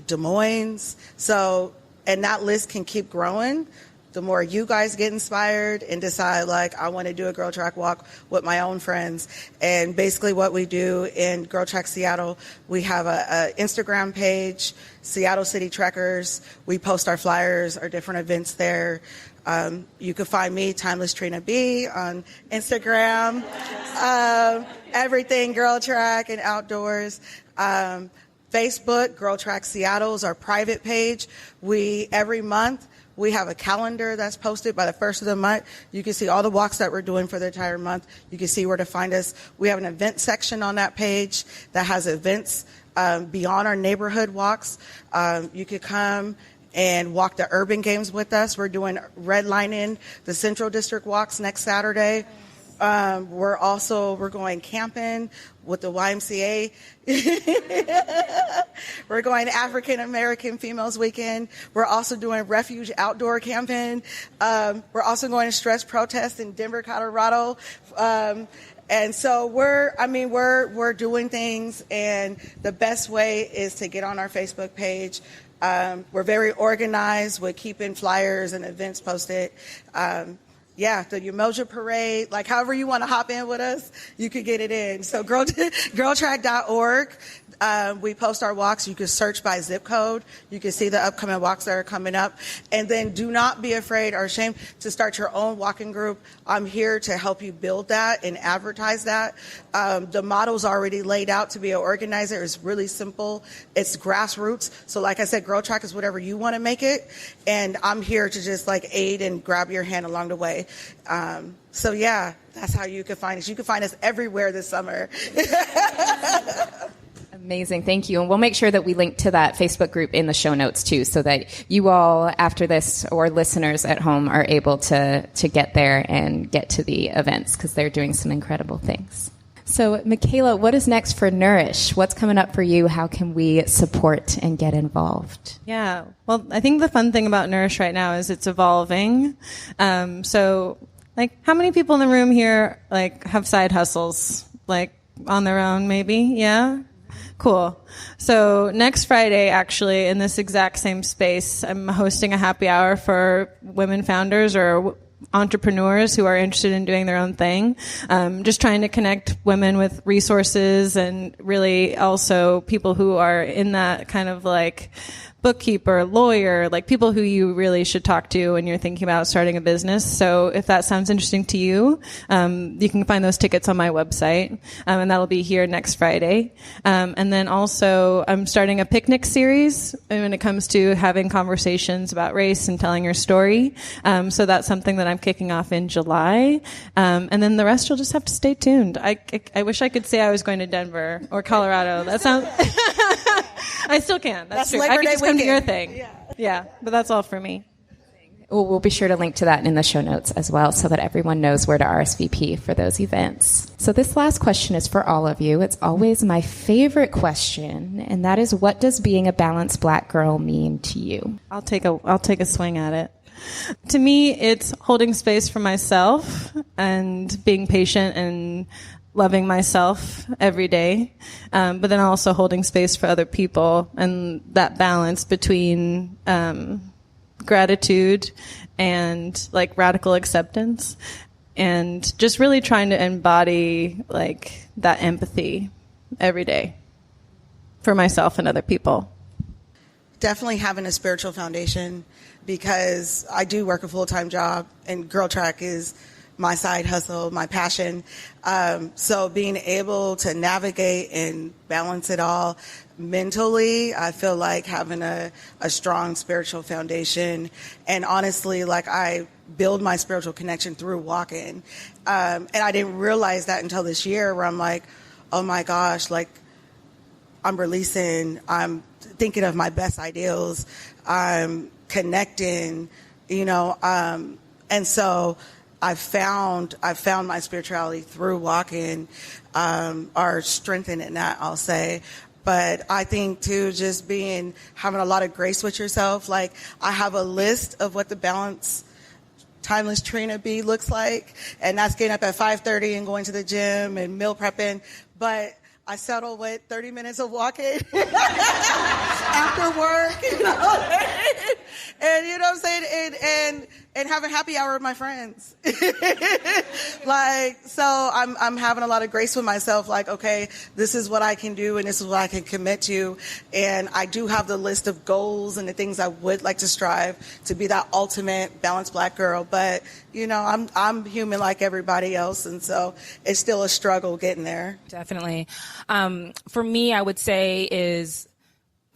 Des Moines. So, and that list can keep growing. The more you guys get inspired and decide, like, I want to do a Girl Track walk with my own friends. And basically what we do in Girl Track Seattle, we have a Instagram page, Seattle City Trekkers. We post our flyers, our different events there. You can find me, Timeless Trina B, on Instagram. Everything Girl Track and outdoors. Facebook, Girl Track Seattle is our private page. Every month, we have a calendar that's posted by the first of the month. You can see all the walks that we're doing for the entire month. You can see where to find us. We have an event section on that page that has events beyond our neighborhood walks. You could come and walk the urban games with us. We're doing redlining the Central District walks next Saturday. We're going camping with the YMCA. We're going African American Females Weekend. We're also doing refuge outdoor camping. We're also going to Stretch Protest in Denver, Colorado. And so we're doing things, and the best way is to get on our Facebook page. We're very organized with keeping flyers and events posted. The Umoja Parade, like however you want to hop in with us, you could get it in. So girltrack.org. We post our walks. You can search by zip code. You can see the upcoming walks that are coming up. And then do not be afraid or ashamed to start your own walking group. I'm here to help you build that and advertise that. The model's already laid out to be an organizer. It's really simple. It's grassroots. So like I said, Girl Track is whatever you want to make it. And I'm here to just like aid and grab your hand along the way. That's how you can find us. You can find us everywhere this summer. Amazing. Thank you. And we'll make sure that we link to that Facebook group in the show notes too, so that you all after this, or listeners at home, are able to get there and get to the events, because they're doing some incredible things. So Michaela, what is next for Nourish? What's coming up for you? How can we support and get involved? Yeah. Well, I think the fun thing about Nourish right now is it's evolving. So like, how many people in the room here like have side hustles, like on their own maybe? Yeah. Cool. So next Friday, actually, in this exact same space, I'm hosting a happy hour for women founders or entrepreneurs who are interested in doing their own thing. Just trying to connect women with resources, and really also people who are in that kind of like bookkeeper, lawyer, like people who you really should talk to when you're thinking about starting a business. So if that sounds interesting to you, you can find those tickets on my website, and that'll be here next Friday. And then also I'm starting a picnic series when it comes to having conversations about race and telling your story. So that's something that I'm kicking off in July. And then the rest you'll just have to stay tuned. I wish I could say I was going to Denver or Colorado. That sounds... I still can. That's true. I could just come to your thing. Yeah, but that's all for me. We'll be sure to link to that in the show notes as well, so that everyone knows where to RSVP for those events. So this last question is for all of you. It's always my favorite question, and that is, what does being a balanced Black girl mean to you? I'll take a swing at it. To me, it's holding space for myself and being patient and loving myself every day, but then also holding space for other people, and that balance between gratitude and like radical acceptance, and just really trying to embody like that empathy every day for myself and other people. Definitely having a spiritual foundation, because I do work a full-time job, and Girl Track is my side hustle, my passion. So being able to navigate and balance it all mentally, I feel like having a strong spiritual foundation. And honestly, like, I build my spiritual connection through walking. And I didn't realize that until this year, where I'm like, oh my gosh, like, I'm releasing, I'm thinking of my best ideals, I'm connecting, and so I've found my spirituality through walking, or strengthening that, I'll say. But I think too, just having a lot of grace with yourself. Like, I have a list of what the balanced Timeless Trina B looks like, and that's getting up at 5:30 and going to the gym and meal prepping. But I settle with 30 minutes of walking after work, and you know what I'm saying, and having happy hour with my friends. Like, so I'm having a lot of grace with myself. Like, okay, this is what I can do, and this is what I can commit to. And I do have the list of goals and the things I would like to strive to be that ultimate balanced Black girl. But I'm human like everybody else, and so it's still a struggle getting there. Definitely. For me, I would say is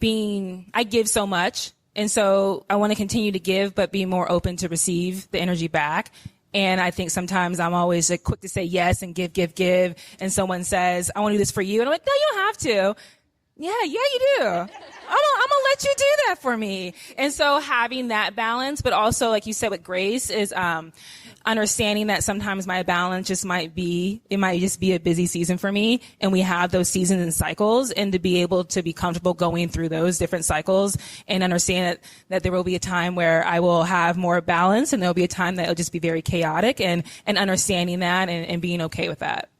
I give so much. And so I want to continue to give, but be more open to receive the energy back. And I think sometimes I'm always like quick to say yes and give. And someone says, I want to do this for you. And I'm like, no, you don't have to. Yeah, you do. I'm gonna let you do that for me. And so having that balance, but also, like you said with Grace, is understanding that sometimes my balance just might be a busy season for me, and we have those seasons and cycles, and to be able to be comfortable going through those different cycles and understand that there will be a time where I will have more balance, and there'll be a time that it'll just be very chaotic, and understanding that and being okay with that.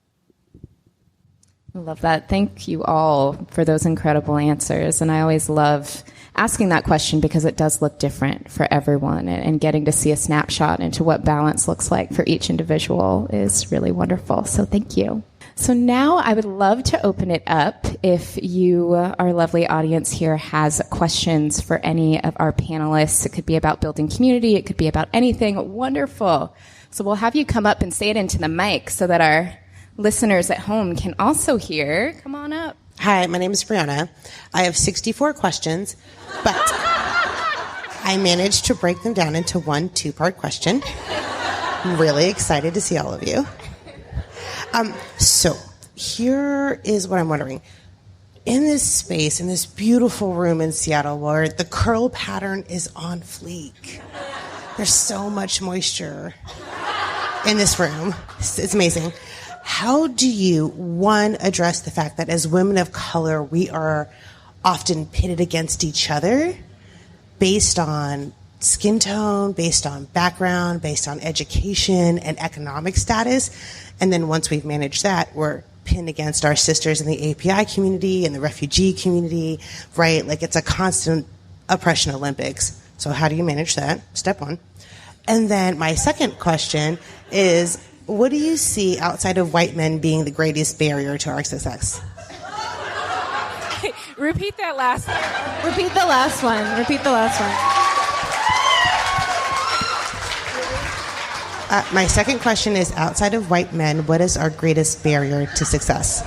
I love that. Thank you all for those incredible answers. And I always love asking that question because it does look different for everyone, and getting to see a snapshot into what balance looks like for each individual is really wonderful. So thank you. So now I would love to open it up. If you, our lovely audience here, has questions for any of our panelists, it could be about building community, it could be about anything. Wonderful. So we'll have you come up and say it into the mic so that our listeners at home can also hear. Come on up. Hi, my name is Brianna. I have 64 questions, but I managed to break them down into one 2-part question. I'm really excited to see all of you. So here is what I'm wondering. In this space, in this beautiful room in Seattle, where the curl pattern is on fleek, there's so much moisture in this room. It's amazing. How do you, one, address the fact that as women of color, we are often pitted against each other based on skin tone, based on background, based on education and economic status, and then once we've managed that, we're pinned against our sisters in the API community and the refugee community, right? Like, it's a constant oppression Olympics. So how do you manage that? Step one. And then my second question is, what do you see outside of white men being the greatest barrier to our success? Repeat that last one. Repeat the last one. Repeat the last one. My second question is, outside of white men, what is our greatest barrier to success?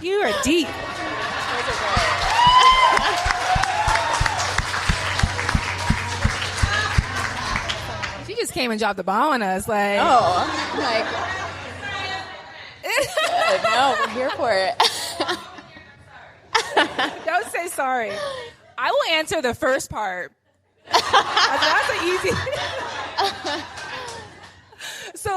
You are deep. She just came and dropped the bomb on us. Like, Oh, like, good. No, we're here for it. don't say sorry. I will answer the first part. That's an easy. So,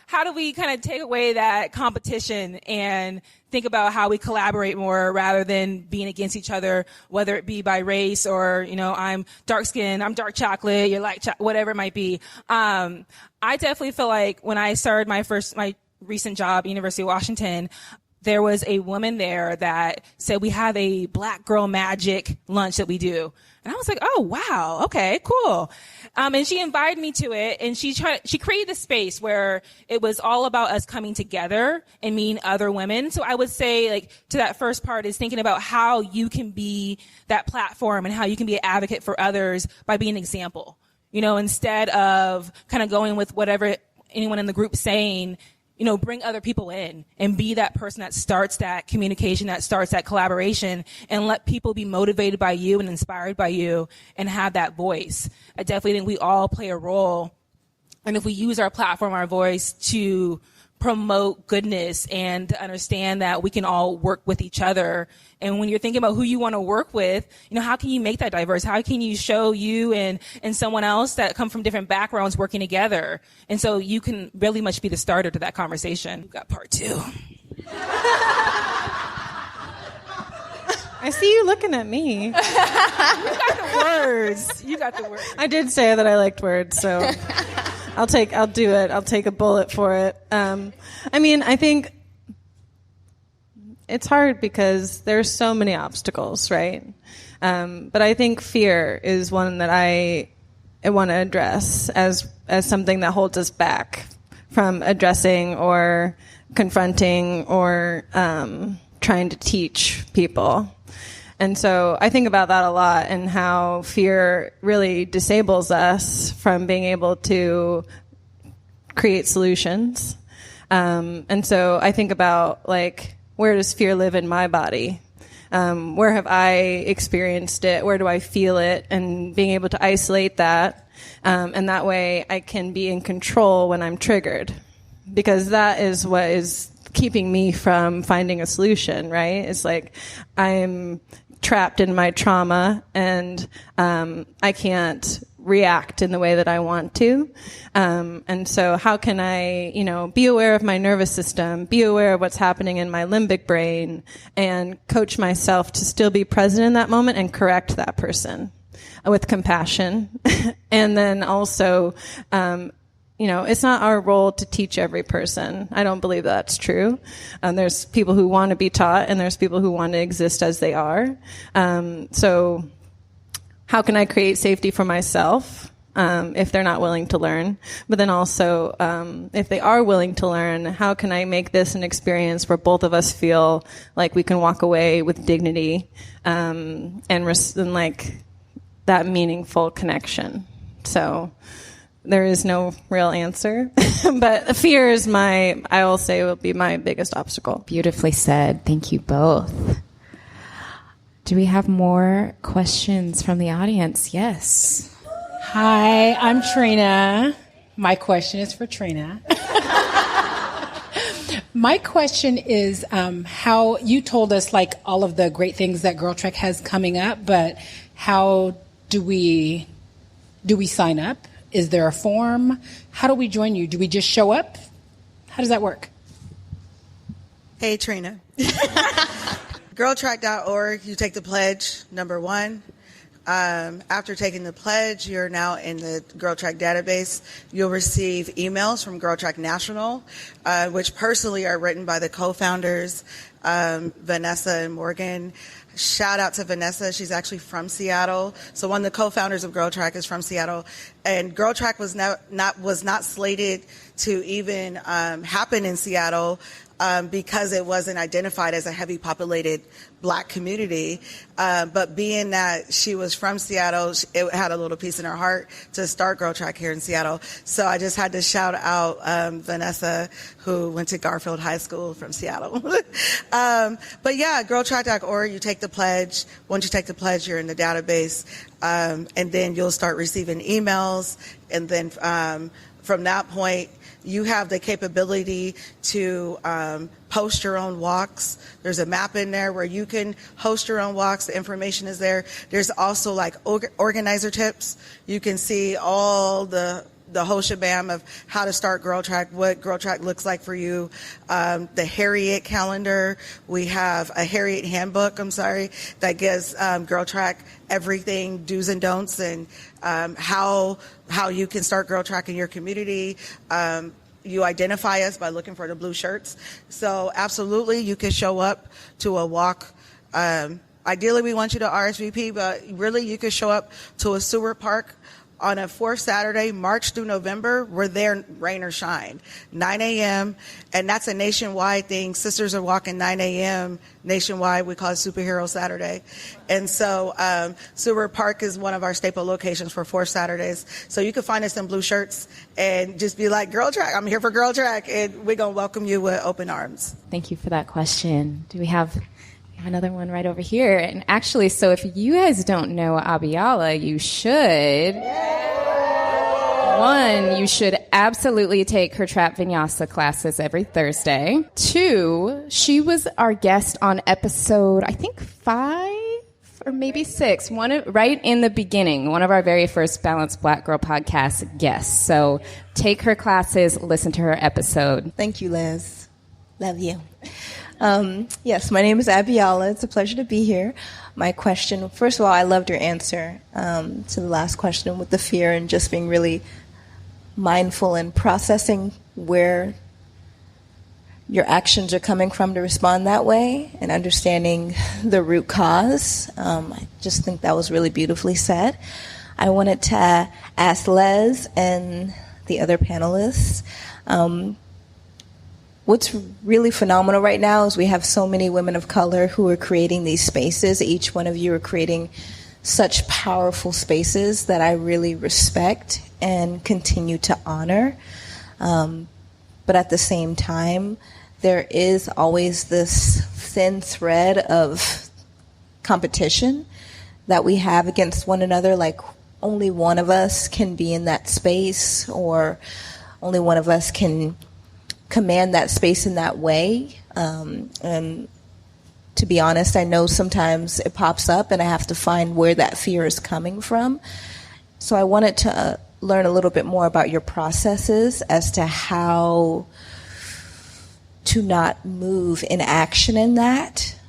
how do we kind of take away that competition and think about how we collaborate more rather than being against each other, whether it be by race or, I'm dark skinned, I'm dark chocolate, you're light chocolate, whatever it might be. I definitely feel like when I started my recent job, University of Washington, there was a woman there that said we have a Black Girl Magic lunch that we do. And I was like, oh, wow. Okay, cool. And she invited me to it, and she created a space where it was all about us coming together and meeting other women. So I would say, like, to that first part is thinking about how you can be that platform and how you can be an advocate for others by being an example. Instead of kind of going with whatever anyone in the group saying, bring other people in and be that person that starts that communication, that starts that collaboration, and let people be motivated by you and inspired by you and have that voice. I definitely think we all play a role. And if we use our platform, our voice to promote goodness and to understand that we can all work with each other. And when you're thinking about who you want to work with, how can you make that diverse? How can you show you and someone else that come from different backgrounds working together? And so you can really much be the starter to that conversation. We've got part 2. I see you looking at me. You got the words. I did say that I liked words, so I'll do it. I'll take a bullet for it. I think it's hard because there's so many obstacles, right? But I think fear is one that I want to address as something that holds us back from addressing or confronting or trying to teach people. And so I think about that a lot and how fear really disables us from being able to create solutions. And so I think about, like, where does fear live in my body? Where have I experienced it? Where do I feel it? And being able to isolate that. And that way I can be in control when I'm triggered. Because that is what is keeping me from finding a solution, right? It's like I'm trapped in my trauma and I can't react in the way that I want to. And so how can I, be aware of my nervous system, be aware of what's happening in my limbic brain, and coach myself to still be present in that moment and correct that person with compassion. And then also, it's not our role to teach every person. I don't believe that's true. There's people who want to be taught, and there's people who want to exist as they are. So how can I create safety for myself if they're not willing to learn? But then also, if they are willing to learn, how can I make this an experience where both of us feel like we can walk away with dignity and like that meaningful connection? So there is no real answer, but fear is I will say, will be my biggest obstacle. Beautifully said. Thank you both. Do we have more questions from the audience? Yes. Hi, I'm Trina. My question is for Trina. My question is how you told us like all of the great things that Girl Trek has coming up, but how do we sign up? Is there a form? How do we join you? Do we just show up? How does that work? Hey, Trina. Girltrack.org, you take the pledge, number 1. After taking the pledge, you're now in the Girl Track database. You'll receive emails from Girl Track National, which personally are written by the co-founders, Vanessa and Morgan. Shout out to Vanessa. She's actually from Seattle. So one of the co-founders of Girl Track is from Seattle. And Girl Track was not slated to even happen in Seattle because it wasn't identified as a heavy populated Black community. But being that she was from Seattle, it had a little piece in her heart to start Girl Track here in Seattle. So I just had to shout out Vanessa, who went to Garfield High School from Seattle. But yeah, girltrack.org, you take the pledge. Once you take the pledge, you're in the database. And then you'll start receiving emails. And then from that point, you have the capability to post your own walks. There's a map in there where you can host your own walks. The information is there. There's also like organizer tips. You can see all the whole shabam of how to start Girl Track, what Girl Track looks like for you. The Harriet calendar. We have a Harriet handbook, that gives Girl Track everything, do's and don'ts, and how you can start Girl Track in your community. You identify us by looking for the blue shirts. So absolutely, you can show up to a walk. Ideally, we want you to RSVP, but really you can show up to a sewer park on a 4th Saturday, March through November. We're there, rain or shine, 9 a.m., and that's a nationwide thing. Sisters are walking 9 a.m. nationwide. We call it Superhero Saturday. And so Sewer Park is one of our staple locations for 4th Saturdays. So you can find us in blue shirts and just be like, Girl Track, I'm here for Girl Track, and we're going to welcome you with open arms. Thank you for that question. Do we have another one right over here? And actually, so if you guys don't know Abiyala, you should. One, you should absolutely take her Trap Vinyasa classes every Thursday. 2, she was our guest on episode, I think 5 or maybe 6, right in the beginning, one of our very first Balanced Black Girl podcast guests. So take her classes, listen to her episode. Thank you, Liz. Love you. Yes, my name is Abiyala. It's a pleasure to be here. My question, first of all, I loved your answer to the last question with the fear and just being really mindful and processing where your actions are coming from to respond that way and understanding the root cause. I just think that was really beautifully said. I wanted to ask Les and the other panelists, what's really phenomenal right now is we have so many women of color who are creating these spaces. Each one of you are creating such powerful spaces that I really respect and continue to honor. But at the same time, there is always this thin thread of competition that we have against one another, like only one of us can be in that space, or only one of us can command that space in that way. And to be honest, I know sometimes it pops up and I have to find where that fear is coming from. So I wanted to learn a little bit more about your processes as to how to not move in action in that.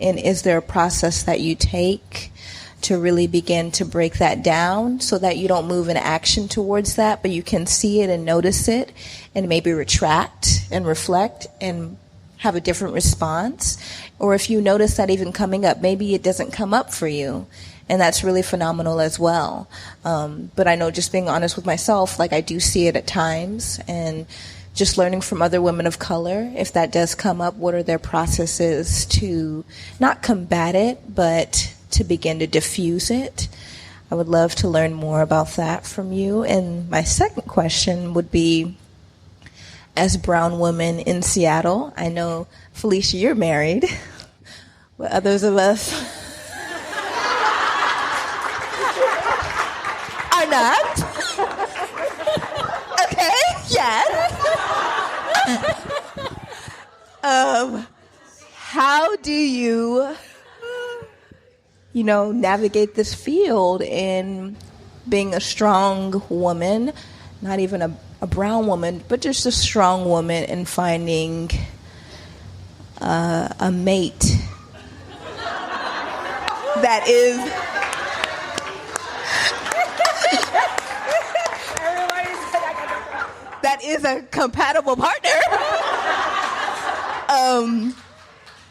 And is there a process that you take to really begin to break that down so that you don't move in action towards that, but you can see it and notice it and maybe retract and reflect and have a different response? Or if you notice that even coming up, maybe it doesn't come up for you, and that's really phenomenal as well. But I know, just being honest with myself, like, I do see it at times, and just learning from other women of color, if that does come up, what are their processes to not combat it, but to begin to diffuse it? I would love to learn more about that from you. And my second question would be, as brown women in Seattle, I know, Felicia, you're married, but others of us are not. Okay, yes. How do you navigate this field in being a strong woman, not even a brown woman, but just a strong woman, and finding a mate that is a compatible partner,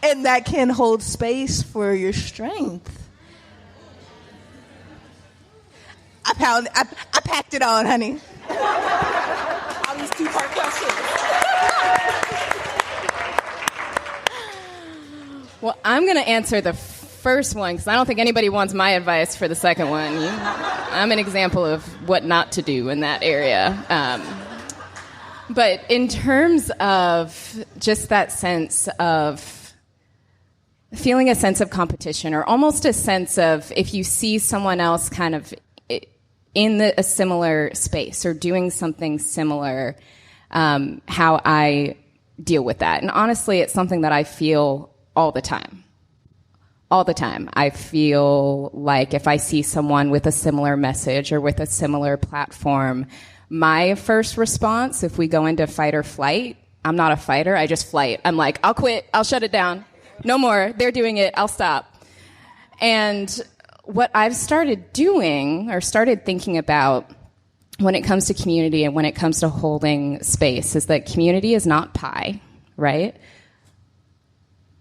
and that can hold space for your strength? I packed it on, honey. All these two-part questions. Well, I'm going to answer the first one because I don't think anybody wants my advice for the second one. I'm an example of what not to do in that area. But in terms of just that sense of feeling a sense of competition, or almost a sense of, if you see someone else kind of in a similar space or doing something similar, how I deal with that. And honestly, it's something that I feel all the time. All the time. I feel like if I see someone with a similar message or with a similar platform, my first response, if we go into fight or flight, I'm not a fighter, I just flight. I'm like, I'll quit, I'll shut it down. No more, they're doing it, I'll stop. And what I've started doing, or started thinking about when it comes to community and when it comes to holding space, is that community is not pie, right?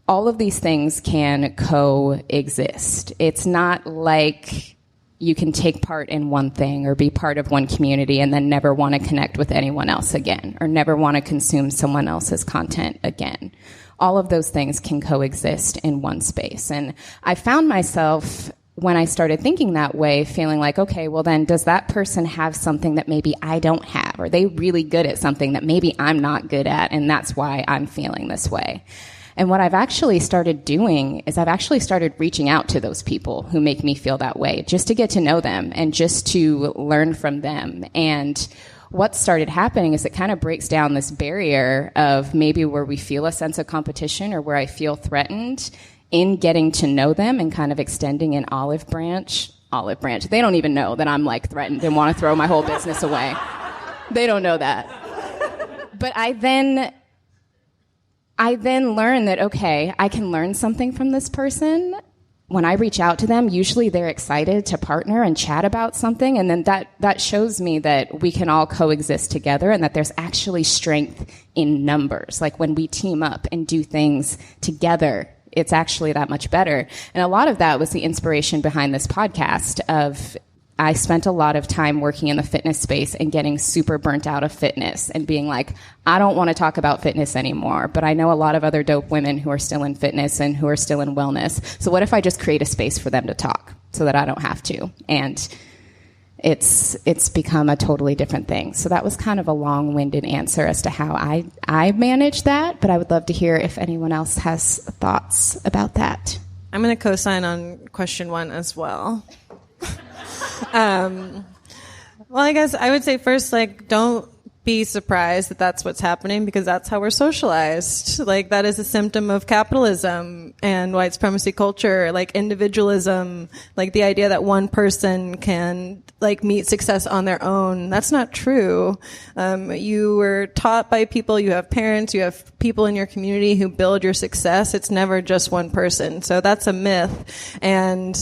All of these things can coexist. It's not like you can take part in one thing or be part of one community and then never want to connect with anyone else again, or never want to consume someone else's content again. All of those things can coexist in one space. And I found myself, when I started thinking that way, feeling like, okay, well then, does that person have something that maybe I don't have? Are they really good at something that maybe I'm not good at, and that's why I'm feeling this way? And what I've actually started doing is I've actually started reaching out to those people who make me feel that way, just to get to know them and just to learn from them. And what started happening is it kind of breaks down this barrier of maybe where we feel a sense of competition or where I feel threatened, in getting to know them and kind of extending an olive branch. They don't even know that I'm like threatened and want to throw my whole business away. They don't know that. But I then learn that, okay, I can learn something from this person. When I reach out to them, usually they're excited to partner and chat about something, and then that shows me that we can all coexist together and that there's actually strength in numbers. Like when we team up and do things together, it's actually that much better. And a lot of that was the inspiration behind this podcast. I spent a lot of time working in the fitness space and getting super burnt out of fitness and being like, I don't want to talk about fitness anymore, but I know a lot of other dope women who are still in fitness and who are still in wellness. So what if I just create a space for them to talk so that I don't have to? And it's become a totally different thing. So that was kind of a long-winded answer as to how I manage that, but I would love to hear if anyone else has thoughts about that. I'm going to co-sign on question one as well. Well, I guess I would say first, like, don't be surprised that that's what's happening, because that's how we're socialized. Like, that is a symptom of capitalism and white supremacy culture, like individualism, like the idea that one person can like meet success on their own. That's not true. You were taught by people, you have parents, you have people in your community who build your success. It's never just one person. So that's a myth. And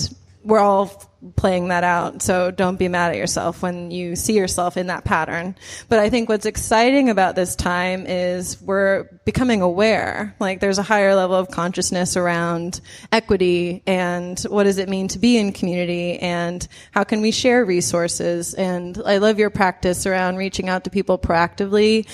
we're all playing that out. So don't be mad at yourself when you see yourself in that pattern. But I think what's exciting about this time is we're becoming aware. Like, there's a higher level of consciousness around equity and what does it mean to be in community and how can we share resources. And I love your practice around reaching out to people proactively,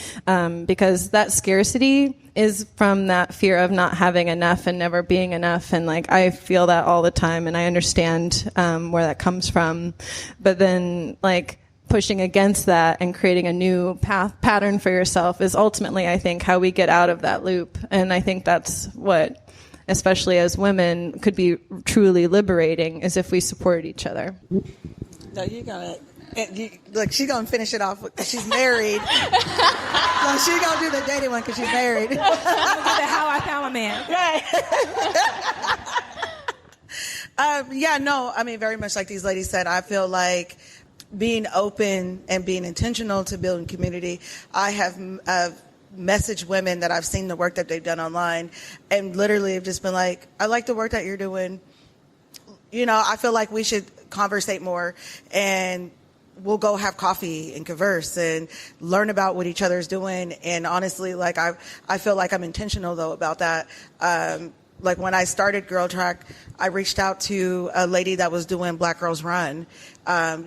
because that scarcity is from that fear of not having enough and never being enough. And like, I feel that all the time, and I understand where that comes from. But then like pushing against that and creating a new pattern for yourself is ultimately, I think, how we get out of that loop. And I think that's what, especially as women, could be truly liberating, is if we support each other. No, you gotta. Look, she's gonna finish it off. She's married. So she's gonna do the dating one because she's married. I'm gonna do the how I found my man. Right. Yeah, no, I mean, very much like these ladies said, I feel like being open and being intentional to building community. I have messaged women that I've seen the work that they've done online, and literally have just been like, I like the work that you're doing. You know, I feel like we should conversate more, and we'll go have coffee and converse and learn about what each other's doing. And honestly, like, I feel like I'm intentional though about that. Like, when I started Girl Track, I reached out to a lady that was doing Black Girls Run.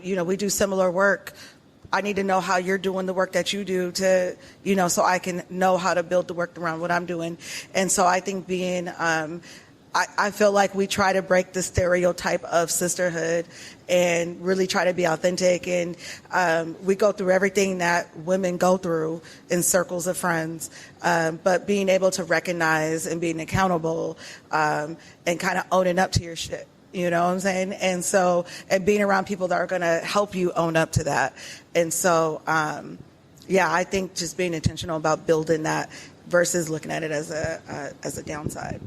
You know, we do similar work. I need to know how you're doing the work that you do to, you know, so I can know how to build the work around what I'm doing. And so I think being, I feel like we try to break the stereotype of sisterhood and really try to be authentic. And we go through everything that women go through in circles of friends, but being able to recognize and being accountable and kind of owning up to your shit. You know what I'm saying? And so, and being around people that are going to help you own up to that. And so, yeah, I think just being intentional about building that versus looking at it as a downside.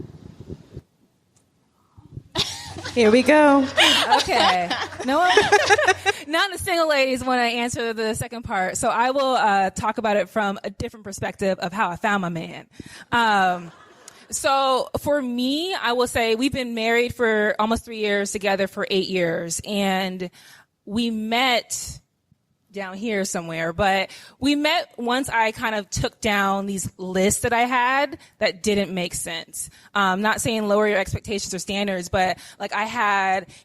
Here we go. Okay. No one, none of the single ladies want to answer the second part. So I will talk about it from a different perspective of how I found my man. So for me, I will say we've been married for almost 3 years, together for 8 years. And we met down here somewhere, but we met once I kind of took down these lists that I had that didn't make sense. Not saying lower your expectations or standards, but like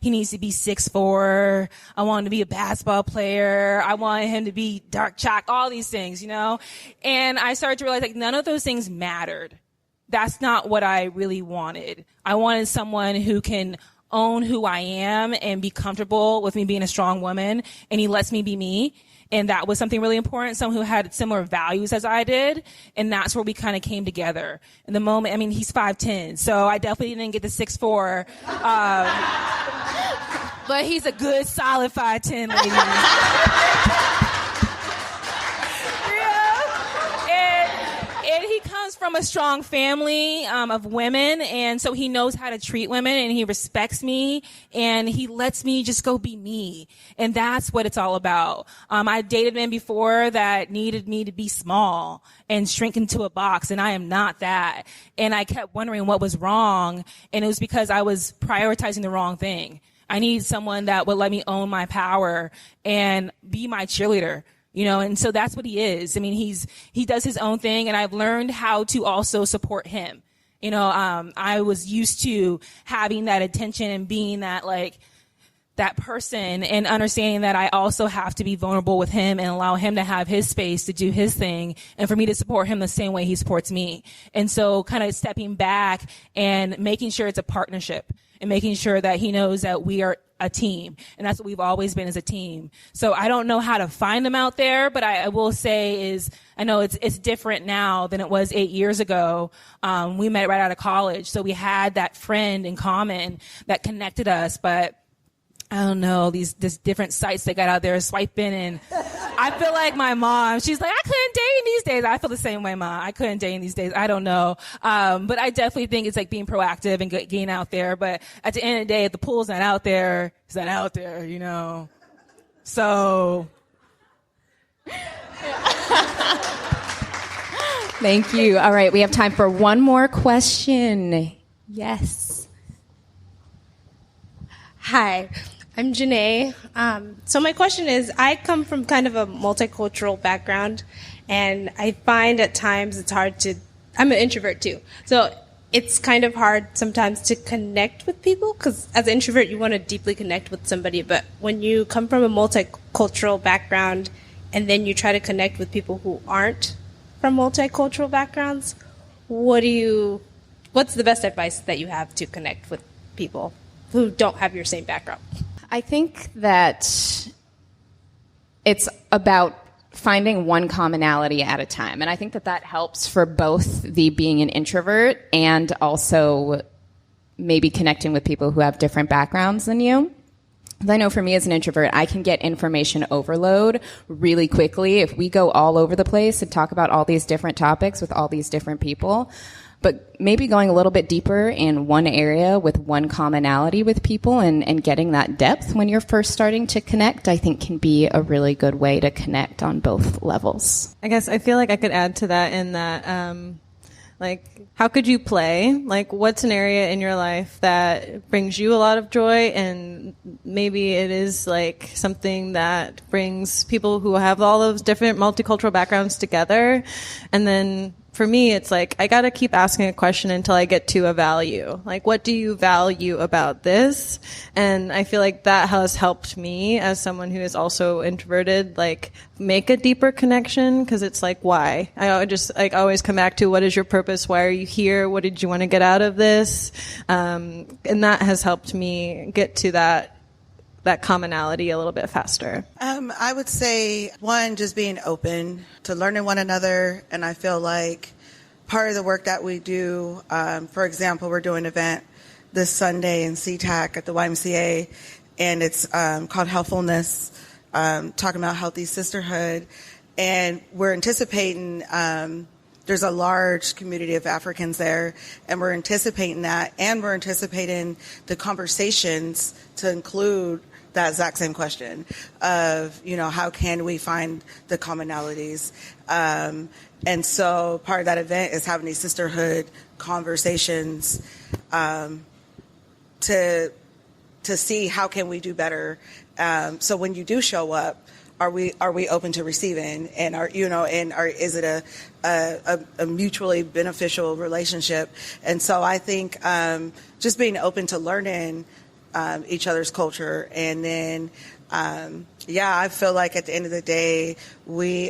he needs to be 6'4". I want him to be a basketball player. I want him to be dark chocolate, all these things, you know? And I started to realize like none of those things mattered. That's not what I really wanted. I wanted someone who can own who I am and be comfortable with me being a strong woman, and he lets me be me. And that was something really important, someone who had similar values as I did, and that's where we kind of came together. In the moment, I mean, he's 5'10", so I definitely didn't get the 6'4", but he's a good, solid 5'10", ladies. And he comes from a strong family of women, and so he knows how to treat women, and he respects me, and he lets me just go be me. And that's what it's all about. I dated men before that needed me to be small and shrink into a box, and I am not that. And I kept wondering what was wrong, and it was because I was prioritizing the wrong thing. I needed someone that would let me own my power and be my cheerleader. You know, and so that's what he is. I mean, he does his own thing, and I've learned how to also support him. You know, I was used to having that attention and being that, like, that person, and understanding that I also have to be vulnerable with him and allow him to have his space to do his thing, and for me to support him the same way he supports me. And so kind of stepping back and making sure it's a partnership, and making sure that he knows that we are a team. And that's what we've always been, as a team. So I don't know how to find them out there, but I will say is, I know it's different now than it was 8 years ago. We met right out of college. So we had that friend in common that connected us, but I don't know, these different sites they got out there swiping and I feel like my mom, she's like, I couldn't date in these days. I feel the same way, Mom. I couldn't date in these days. I don't know. But I definitely think it's like being proactive and getting out there. But at the end of the day, if the pool's not out there, it's not out there, you know? So. Thank you. All right, we have time for one more question. Yes. Hi, I'm Janae. So my question is, I come from kind of a multicultural background, and I find at times it's hard to, I'm an introvert too, so it's kind of hard sometimes to connect with people, because as an introvert you want to deeply connect with somebody, but when you come from a multicultural background and then you try to connect with people who aren't from multicultural backgrounds, what's the best advice that you have to connect with people who don't have your same background? I think that it's about finding one commonality at a time. And I think that helps for both the being an introvert and also maybe connecting with people who have different backgrounds than you. I know for me as an introvert, I can get information overload really quickly if we go all over the place and talk about all these different topics with all these different people. But maybe going a little bit deeper in one area with one commonality with people and getting that depth when you're first starting to connect, I think can be a really good way to connect on both levels. I guess I feel like I could add to that in that, like, how could you play? Like, what's an area in your life that brings you a lot of joy? And maybe it is like something that brings people who have all those different multicultural backgrounds together. And then for me, it's like, I got to keep asking a question until I get to a value. Like, what do you value about this? And I feel like that has helped me as someone who is also introverted, like, make a deeper connection, because it's like, why? I just, like, always come back to, what is your purpose? Why are you here? What did you want to get out of this? And that has helped me get to that commonality a little bit faster. I would say, one, just being open to learning one another. And I feel like part of the work that we do, for example, we're doing an event this Sunday in SeaTac at the YMCA, and it's called Healthfulness, talking about healthy sisterhood. And we're anticipating, there's a large community of Africans there, and we're anticipating that, and we're anticipating the conversations to include that exact same question of, you know, how can we find the commonalities? And so part of that event is having these sisterhood conversations to see how can we do better. So when you do show up, are we open to receiving, and is it a mutually beneficial relationship? And so I think just being open to learning each other's culture, and then I feel like at the end of the day,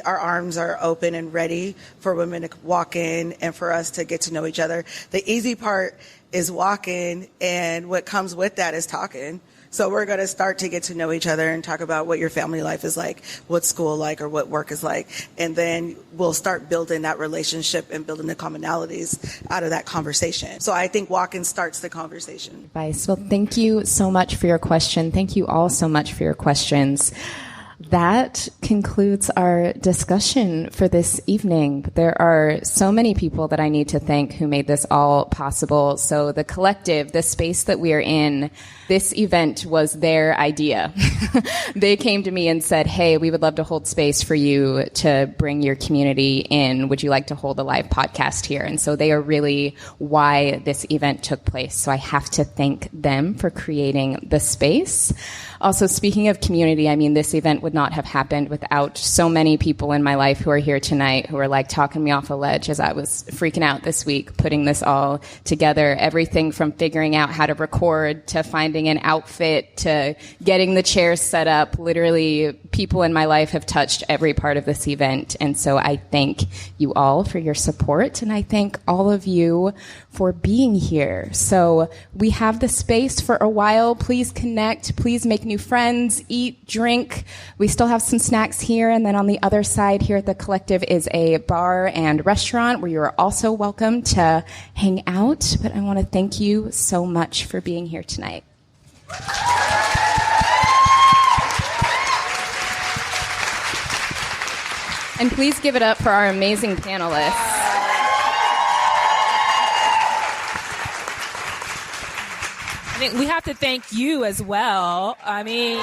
our arms are open and ready for women to walk in and for us to get to know each other. The easy part is walking, and what comes with that is talking. So we're going to start to get to know each other and talk about what your family life is like, what school like, or what work is like. And then we'll start building that relationship and building the commonalities out of that conversation. So I think walking starts the conversation. Advice. Well, thank you so much for your question. Thank you all so much for your questions. That concludes our discussion for this evening. There are so many people that I need to thank who made this all possible. So the collective, the space that we are in, this event was their idea. They came to me and said, hey, we would love to hold space for you to bring your community in. Would you like to hold a live podcast here? And so they are really why this event took place. So I have to thank them for creating the space. Also, speaking of community, I mean, this event would not have happened without so many people in my life who are here tonight who are like talking me off a ledge as I was freaking out this week, putting this all together. Everything from figuring out how to record to finding an outfit to getting the chairs set up. Literally, people in my life have touched every part of this event. And so I thank you all for your support, and I thank all of you for being here. So we have the space for a while. Please connect. Please make new friends, eat, drink. We still have some snacks here. And then on the other side here at the Collective is a bar and restaurant where you're also welcome to hang out. But I want to thank you so much for being here tonight. And please give it up for our amazing panelists. I think we have to thank you as well. I mean,